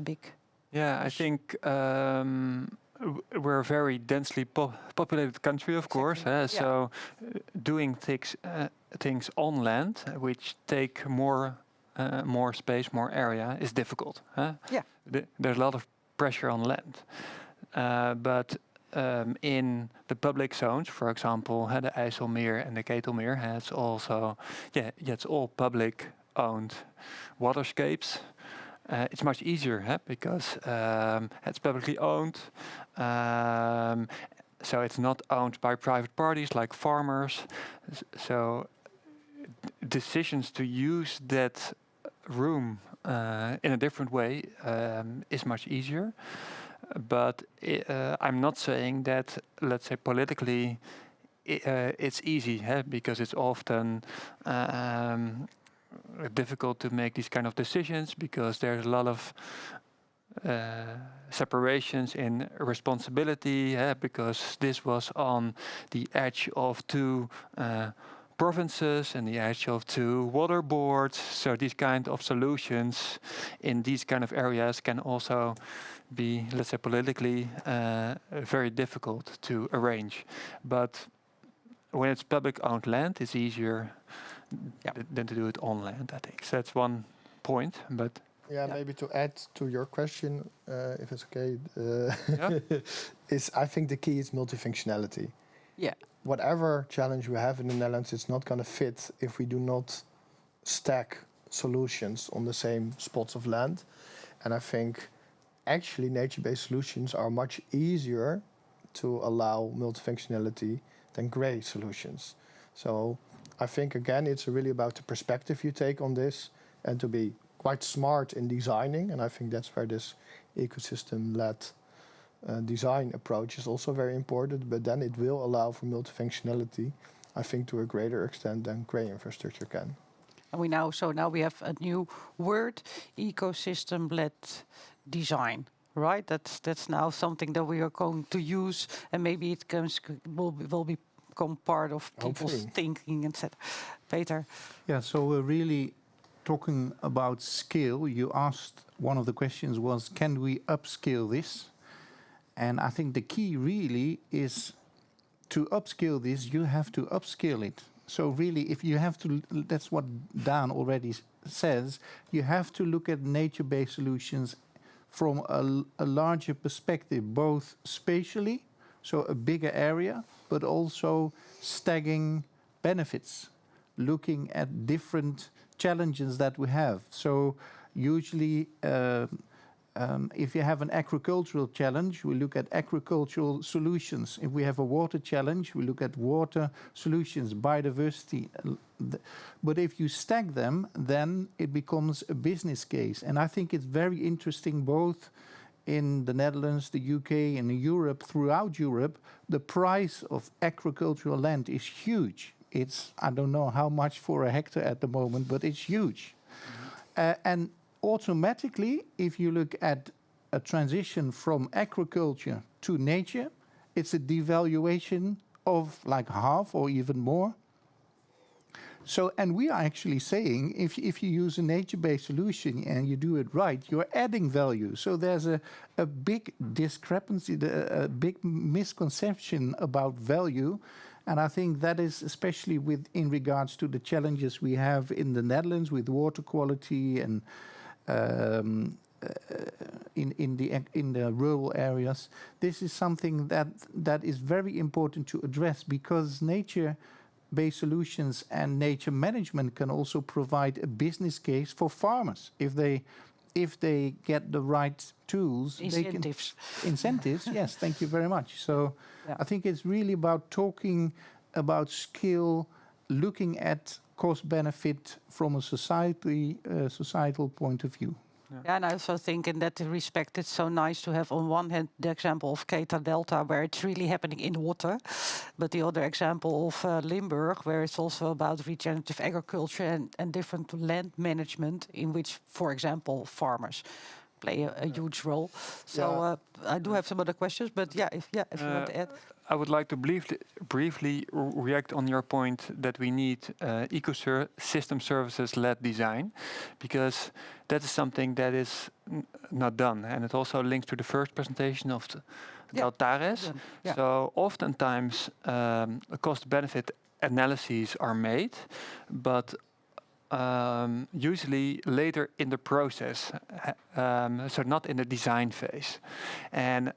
big? Yeah, I think we're a very densely populated country, of course. Yeah. So doing things on land, which take more space, more area, is difficult. Yeah. There's a lot of pressure on land. But in the public zones, for example, the IJsselmeer and the Ketelmeer, it's also, it's all public-owned waterscapes. It's much easier because it's publicly owned. So it's not owned by private parties like farmers. So decisions to use that room in a different way is much easier. But I'm not saying that, let's say, politically it's easy, because it's often difficult to make these kind of decisions because there's a lot of separations in responsibility, because this was on the edge of two provinces and the edge of two water boards. So these kind of solutions in these kind of areas can also be, let's say, politically very difficult to arrange. But when it's public-owned land, it's easier than to do it on land, I think. So that's one point, but... Yeah, maybe to add to your question, if it's okay, is I think the key is multifunctionality. Yeah. Whatever challenge we have in the Netherlands, it's not going to fit if we do not stack solutions on the same spots of land. And I think actually nature-based solutions are much easier to allow multifunctionality than grey solutions. So I think, again, it's really about the perspective you take on this and to be quite smart in designing. And I think that's where this ecosystem-led design approach is also very important. But then it will allow for multifunctionality, I think, to a greater extent than grey infrastructure can. And now we have a new word, ecosystem-led design. Right, that's now something that we are going to use, and maybe it will become part of people's thinking, etc. Peter. Yeah, so we're really talking about scale. You asked, one of the questions was, can we upscale this? And I think the key really is to upscale this, you have to upscale it. So really, if you have to, that's what Dan already says, you have to look at nature-based solutions from a larger perspective, both spatially, so a bigger area, but also stacking benefits, looking at different challenges that we have. So usually, if you have an agricultural challenge, we look at agricultural solutions. If we have a water challenge, we look at water solutions, biodiversity. But if you stack them, then it becomes a business case. And I think it's very interesting, both in the Netherlands, the UK, and Europe, throughout Europe, the price of agricultural land is huge. It's, I don't know how much for a hectare at the moment, but it's huge. And automatically, if you look at a transition from agriculture to nature, it's a devaluation of like half or even more. So, and we are actually saying, if you use a nature-based solution and you do it right, you're adding value. So there's a big discrepancy, a big misconception about value. And I think that is especially in regards to the challenges we have in the Netherlands with water quality and in the rural areas. This is something that is very important to address, because nature-based solutions and nature management can also provide a business case for farmers if they get the right tools. Incentives. Incentives, yes, thank you very much. So I think it's really about talking about skill, looking at cost-benefit from a societal point of view. Yeah, and I also think in that respect it's so nice to have on one hand the example of Keta Delta, where it's really happening in water, but the other example of Limburg, where it's also about regenerative agriculture and different land management, in which, for example, farmers play a huge role. So I do have some other questions, but if you want to add. I would like to briefly react on your point that we need ecosystem services-led design, because that is something that is not done, and it also links to the first presentation of the Deltares. Yeah. So oftentimes cost-benefit analyses are made, but usually later in the process, so not in the design phase. And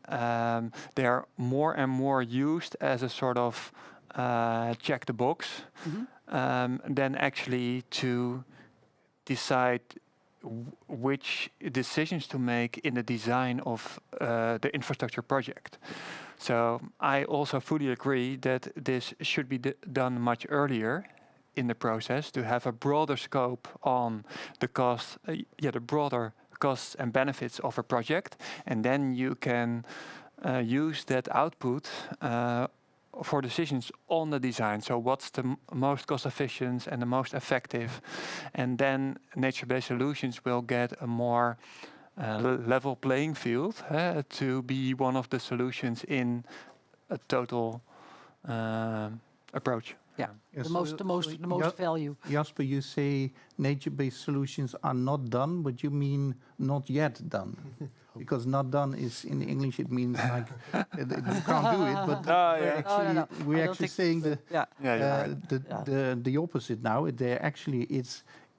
they are more and more used as a sort of check the box, than actually to decide which decisions to make in the design of the infrastructure project. So I also fully agree that this should be done much earlier in the process to have a broader scope on the cost, the broader costs and benefits of a project, and then you can use that output for decisions on the design. So what's the most cost efficient and the most effective, and then nature-based solutions will get a more level playing field to be one of the solutions in a total approach. Yeah, Yes, the most value. Jasper, you say nature-based solutions are not done, but you mean not yet done. Because not done is, in English, it means like you can't do it, but we're actually saying the opposite now.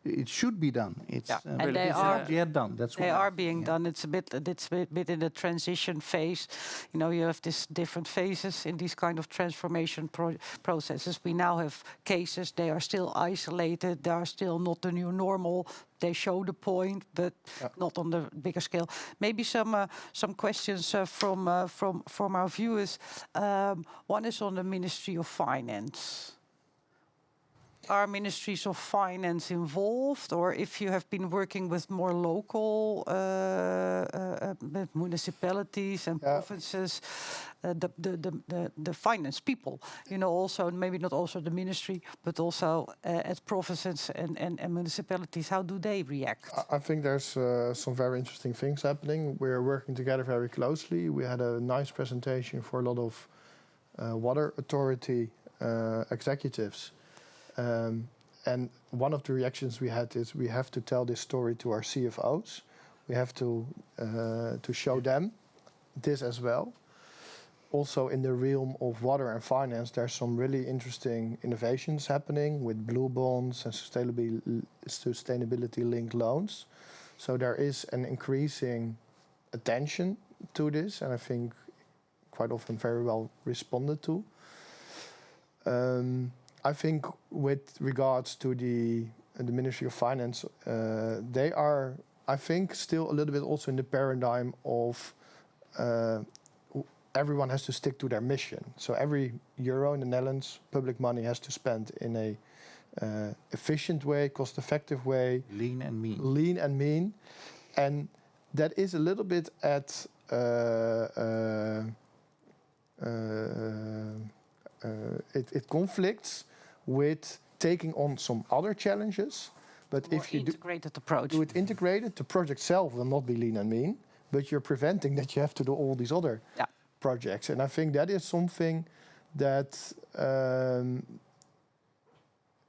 It should be done. It's and they it's are not yet done. That's they what are being done. It's a bit in the transition phase. You know, you have these different phases in these kind of transformation processes. We now have cases. They are still isolated. They are still not the new normal. They show the point, but not on the bigger scale. Maybe some questions from our viewers. One is on the Ministry of Finance. Are ministries of finance involved, or if you have been working with more local with municipalities and provinces, the finance people, you know, also maybe not also the ministry, but also at provinces and municipalities, how do they react? I think there's some very interesting things happening. We're working together very closely. We had a nice presentation for a lot of water authority executives. And one of the reactions we had is we have to tell this story to our CFOs. We have to show them this as well. Also in the realm of water and finance, there's some really interesting innovations happening with blue bonds and sustainability-linked loans. So there is an increasing attention to this, and I think quite often very well responded to. I think with regards to the Ministry of Finance, they are, I think, still a little bit also in the paradigm of everyone has to stick to their mission. So every euro in the Netherlands, public money has to spend in a efficient way, cost-effective way. Lean and mean. Lean and mean. And that is a little bit at... it conflicts with taking on some other challenges, but More if you integrated approach. do it integrated, the project itself will not be lean and mean, but you're preventing that you have to do all these other projects. And I think that is something that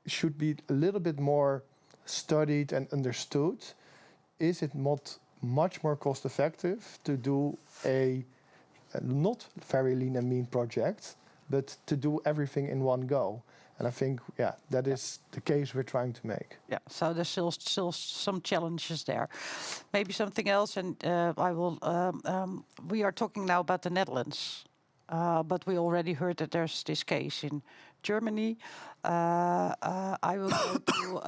should be a little bit more studied and understood. Is it not much more cost effective to do a not very lean and mean project, but to do everything in one go? And I think, that is the case we're trying to make. Yeah, so there's still some challenges there. Maybe something else, and I will. We are talking now about the Netherlands, but we already heard that there's this case in Germany. I will go to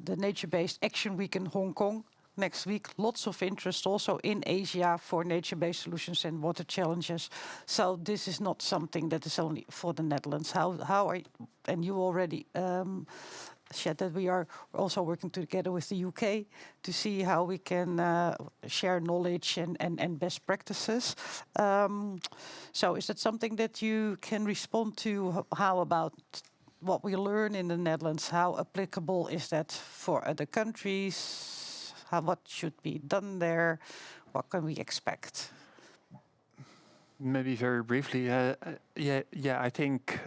the Nature-Based Action Week in Hong Kong next week. Lots of interest also in Asia for nature-based solutions and water challenges. So this is not something that is only for the Netherlands. How are and you already shared that we are also working together with the UK to see how we can share knowledge and best practices. So is that something that you can respond to? How about what we learn in the Netherlands? How applicable is that for other countries? what should be done there? What can we expect? Maybe very briefly, I think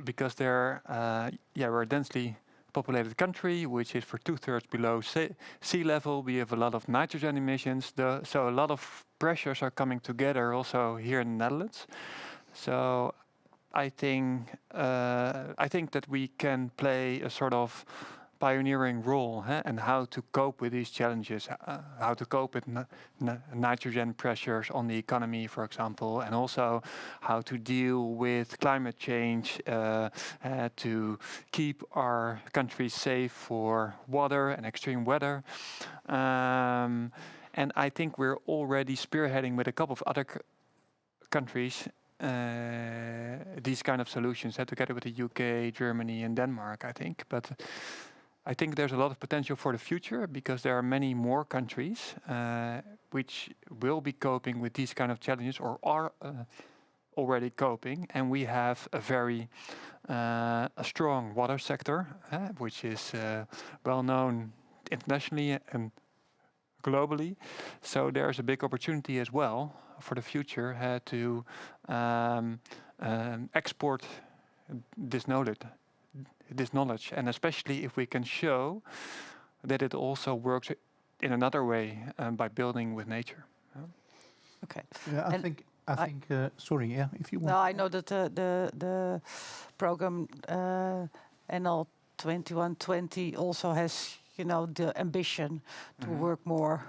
because we're a densely populated country, which is for 2/3 below sea level. We have a lot of nitrogen emissions, so a lot of pressures are coming together also here in the Netherlands. So I think that we can play a sort of pioneering role and how to cope with these challenges, how to cope with nitrogen pressures on the economy, for example, and also how to deal with climate change to keep our country safe for water and extreme weather. And I think we're already spearheading with a couple of other countries these kind of solutions, together with the UK, Germany, and Denmark, I think. But I think there's a lot of potential for the future because there are many more countries which will be coping with these kind of challenges or are already coping, and we have a very a strong water sector, which is well known internationally and globally. So there's a big opportunity as well for the future to export this knowledge, and especially if we can show that it also works in another way by building with nature. Okay. Yeah, And I think. Sorry, yeah, if you want. No, I know that the program NL 2120 also has, the ambition to work more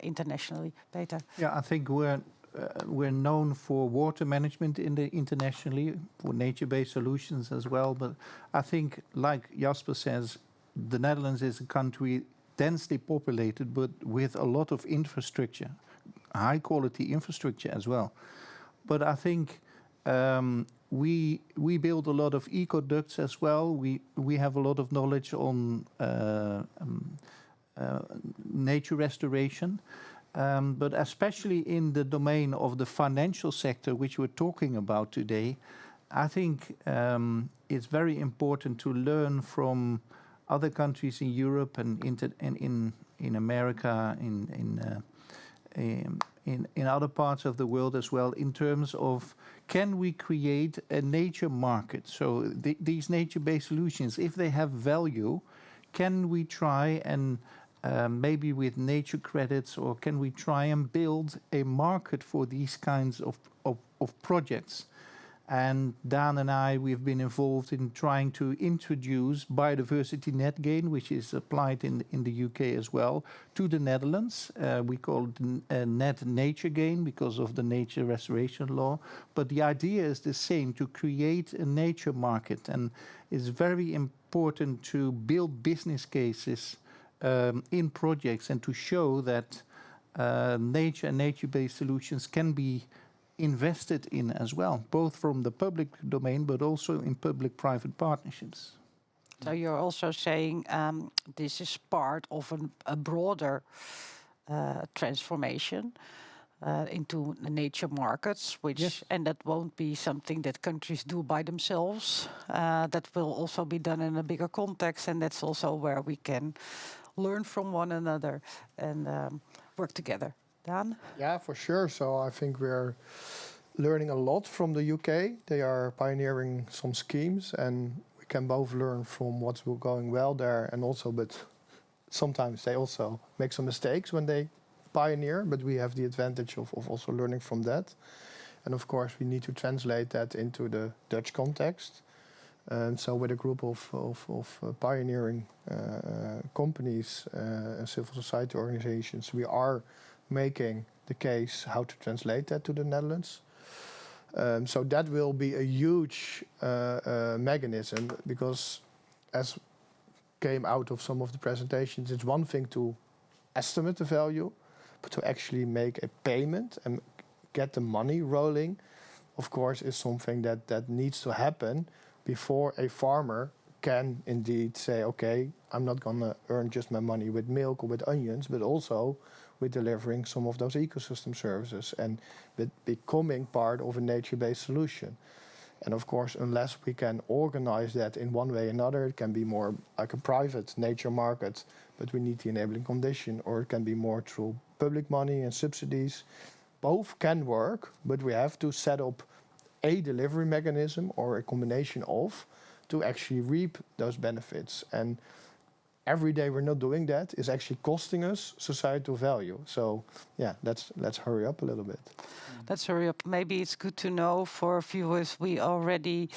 internationally. Peter. Yeah, I think we're known for water management internationally, for nature-based solutions as well. But I think, like Jasper says, the Netherlands is a country densely populated, but with a lot of infrastructure, high-quality infrastructure as well. But I think we build a lot of ecoducts as well. We have a lot of knowledge on nature restoration. But especially in the domain of the financial sector, which we're talking about today, I think it's very important to learn from other countries in Europe and in America, in other parts of the world as well, in terms of can we create a nature market? So these nature-based solutions, if they have value, can we try and maybe with nature credits, or can we try and build a market for these kinds of projects? And Dan and I, we've been involved in trying to introduce biodiversity net gain, which is applied in the UK as well, to the Netherlands. We call it net nature gain because of the nature restoration law. But the idea is the same, to create a nature market. And it's very important to build business cases in projects and to show that nature and nature-based solutions can be invested in as well, both from the public domain but also in public-private partnerships. So you're also saying this is part of a broader transformation into the nature markets, which Yes. and that won't be something that countries do by themselves. That will also be done in a bigger context, and that's also where we can learn from one another and work together. Dan? Yeah, for sure. So I think we're learning a lot from the UK. They are pioneering some schemes, and we can both learn from what's going well there, and also, but sometimes they also make some mistakes when they pioneer, but we have the advantage of also learning from that. And of course, we need to translate that into the Dutch context. So with a group of pioneering companies and civil society organizations, we are making the case how to translate that to the Netherlands. So that will be a huge mechanism, because as came out of some of the presentations, it's one thing to estimate the value, but to actually make a payment and get the money rolling, of course, is something that needs to happen before a farmer can indeed say, okay, I'm not going to earn just my money with milk or with onions, but also with delivering some of those ecosystem services and with becoming part of a nature-based solution. And of course, unless we can organize that in one way or another, it can be more like a private nature market, but we need the enabling condition, or it can be more through public money and subsidies. Both can work, but we have to set up a delivery mechanism or a combination of to actually reap those benefits. And every day we're not doing that is actually costing us societal value. So yeah, let's hurry up a little bit. Let's hurry up. Maybe it's good to know for viewers, we already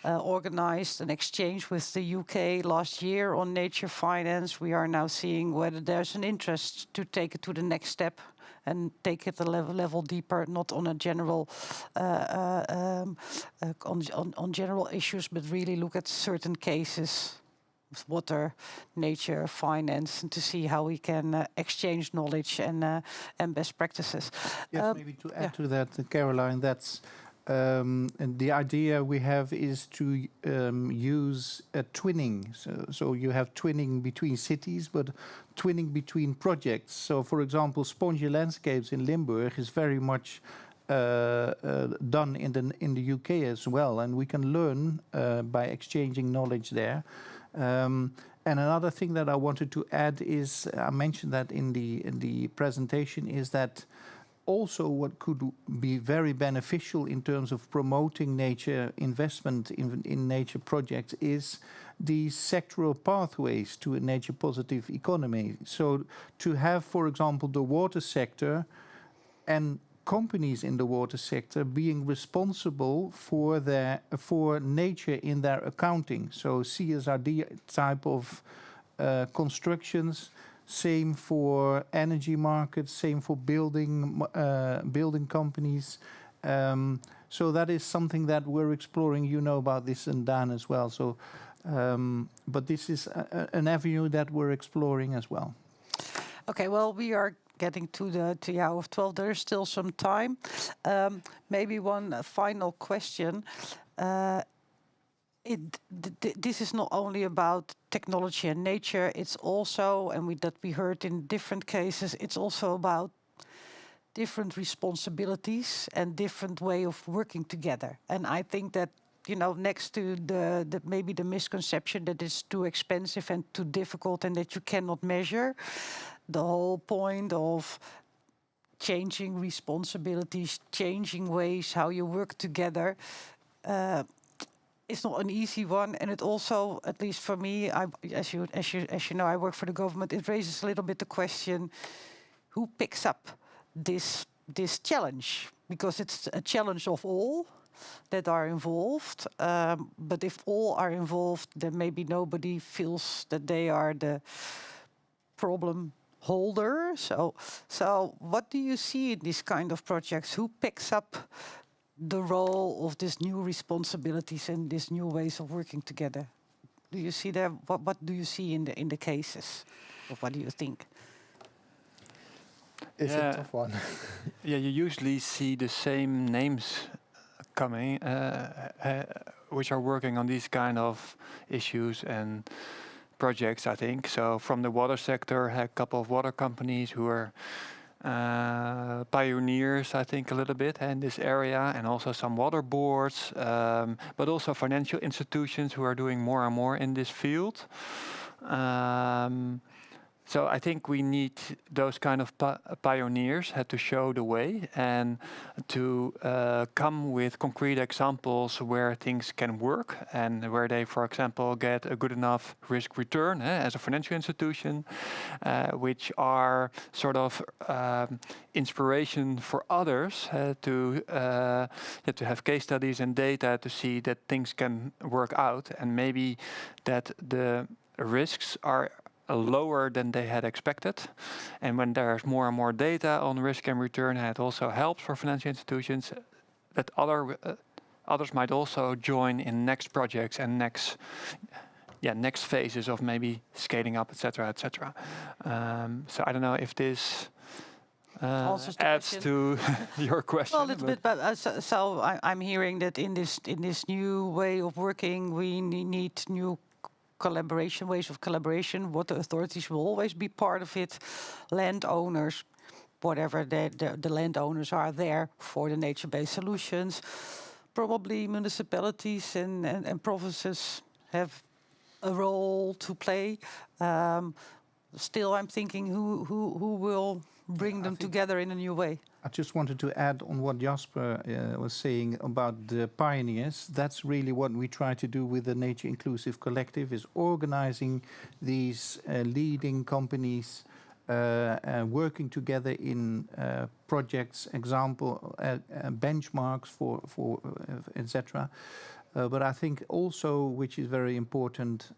organized an exchange with the UK last year on nature finance. We are now seeing whether there's an interest to take it to the next step and take it a level deeper, not on a general on general issues, but really look at certain cases with water, nature, finance, and to see how we can exchange knowledge and best practices. Yes, maybe to add to that, Caroline, that's and the idea we have is to use twinning. So you have twinning between cities, but twinning between projects. So, for example, Spongy Landscapes in Limburg is very much done in the UK as well, and we can learn by exchanging knowledge there. And another thing that I wanted to add is, I mentioned that in the presentation, is that also what could be very beneficial in terms of promoting nature investment in nature projects is the sectoral pathways to a nature positive economy. So to have, for example, the water sector and companies in the water sector being responsible for nature in their accounting. So CSRD type of constructions. Same for energy markets, same for building companies. So that is something that we're exploring. You know about this, and Dan as well. So, but this is an avenue that we're exploring as well. Okay, well, we are getting to the hour of 12. There is still some time. Maybe one final question. This is not only about technology and nature, it's also, and we heard in different cases, it's also about different responsibilities and different way of working together. And I think that, you know, next to the maybe the misconception that it's too expensive and too difficult and that you cannot measure, the whole point of changing responsibilities, changing ways how you work together, it's not an easy one, and it also, at least for me, as you know, I work for the government. It raises a little bit the question: who picks up this challenge? Because it's a challenge of all that are involved. But if all are involved, then maybe nobody feels that they are the problem holder. So what do you see in these kind of projects? Who picks up the role of these new responsibilities and these new ways of working together? Do you see there? What do you see in the cases? Or what do you think? It's a tough one. Yeah, you usually see the same names coming, which are working on these kind of issues and projects, I think. So from the water sector, a couple of water companies who are pioneers, I think, a little bit in this area, and also some water boards, but also financial institutions who are doing more and more in this field. So I think we need those kind of pioneers to show the way and to come with concrete examples where things can work and where they, for example, get a good enough risk return as a financial institution, which are sort of inspiration for others to have case studies and data to see that things can work out, and maybe that the risks are lower than they had expected. And when there's more and more data on risk and return, it also helps for financial institutions that others might also join in next projects and next phases of maybe scaling up, etc., etc. So I don't know if this adds to your question. Well, a little bit, but so I'm hearing that in this new way of working, we need new collaboration, ways of collaboration. Water authorities will always be part of it. Landowners, whatever the landowners are there for the nature-based solutions. probably municipalities and provinces have a role to play. Still, I'm thinking who will bring them together in a new way. I just wanted to add on what Jasper was saying about the pioneers. That's really what we try to do with the Nature Inclusive Collective, is organizing these leading companies working together in projects, benchmarks for etc. But I think also, which is very important,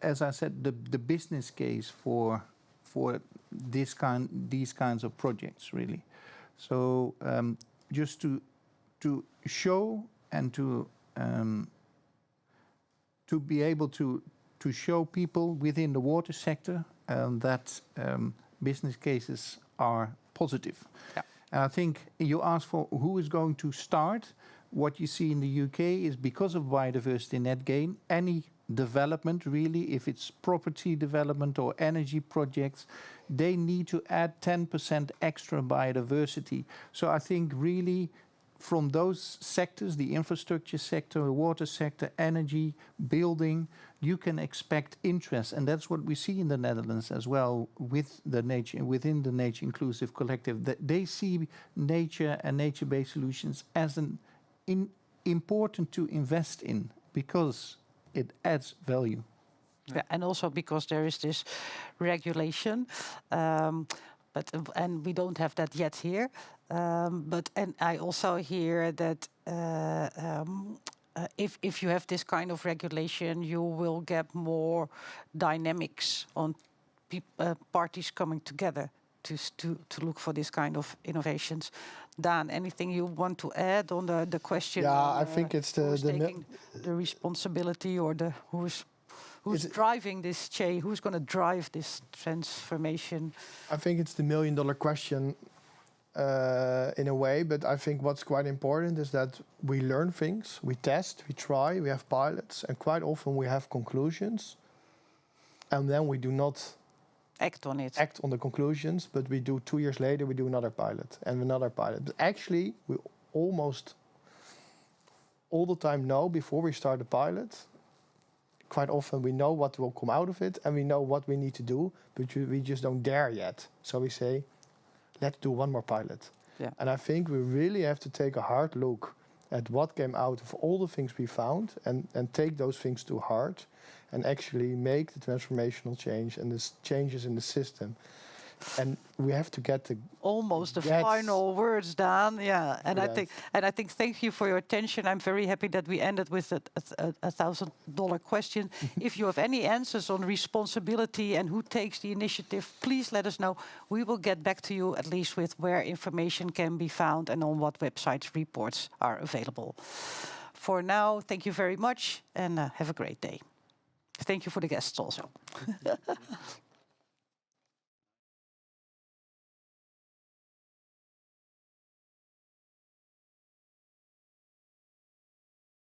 as I said, the business case for these kinds of projects, really. So just to show and to be able to show people within the water sector that business cases are positive. Yeah. And I think you asked for who is going to start. What you see in the UK is, because of biodiversity net gain, any development, really, if it's property development or energy projects, they need to add 10% extra biodiversity. So I think really from those sectors, the infrastructure sector, the water sector, energy, building, you can expect interest. And that's what we see in the Netherlands as well with the within the Nature Inclusive Collective, that they see nature and nature-based solutions as important to invest in, because it adds value. Yeah, and also because there is this regulation, and we don't have that yet here. And I also hear that if you have this kind of regulation, you will get more dynamics on parties coming together to look for this kind of innovations. Dan, anything you want to add on the question? Yeah, I think it's who's taking the responsibility, or who's driving this change? Who's going to drive this transformation? I think it's the million-dollar question in a way, but I think what's quite important is that we learn things, we test, we try, we have pilots, and quite often we have conclusions, and then we do not act on it. Act on the conclusions, but we do 2 years later, we do another pilot and another pilot. But actually, we almost all the time know before we start the pilot. Quite often we know what will come out of it and we know what we need to do, but we just don't dare yet. So we say, let's do one more pilot. Yeah. And I think we really have to take a hard look at what came out of all the things we found and take those things to heart and actually make the transformational change and the changes in the system. And we have to get almost the final words, Dan. Yeah, and I think thank you for your attention. I'm very happy that we ended with a $1,000 question. If you have any answers on responsibility and who takes the initiative, please let us know. We will get back to you, at least with where information can be found and on what websites reports are available. For now, thank you very much and have a great day. Thank you for the guests also.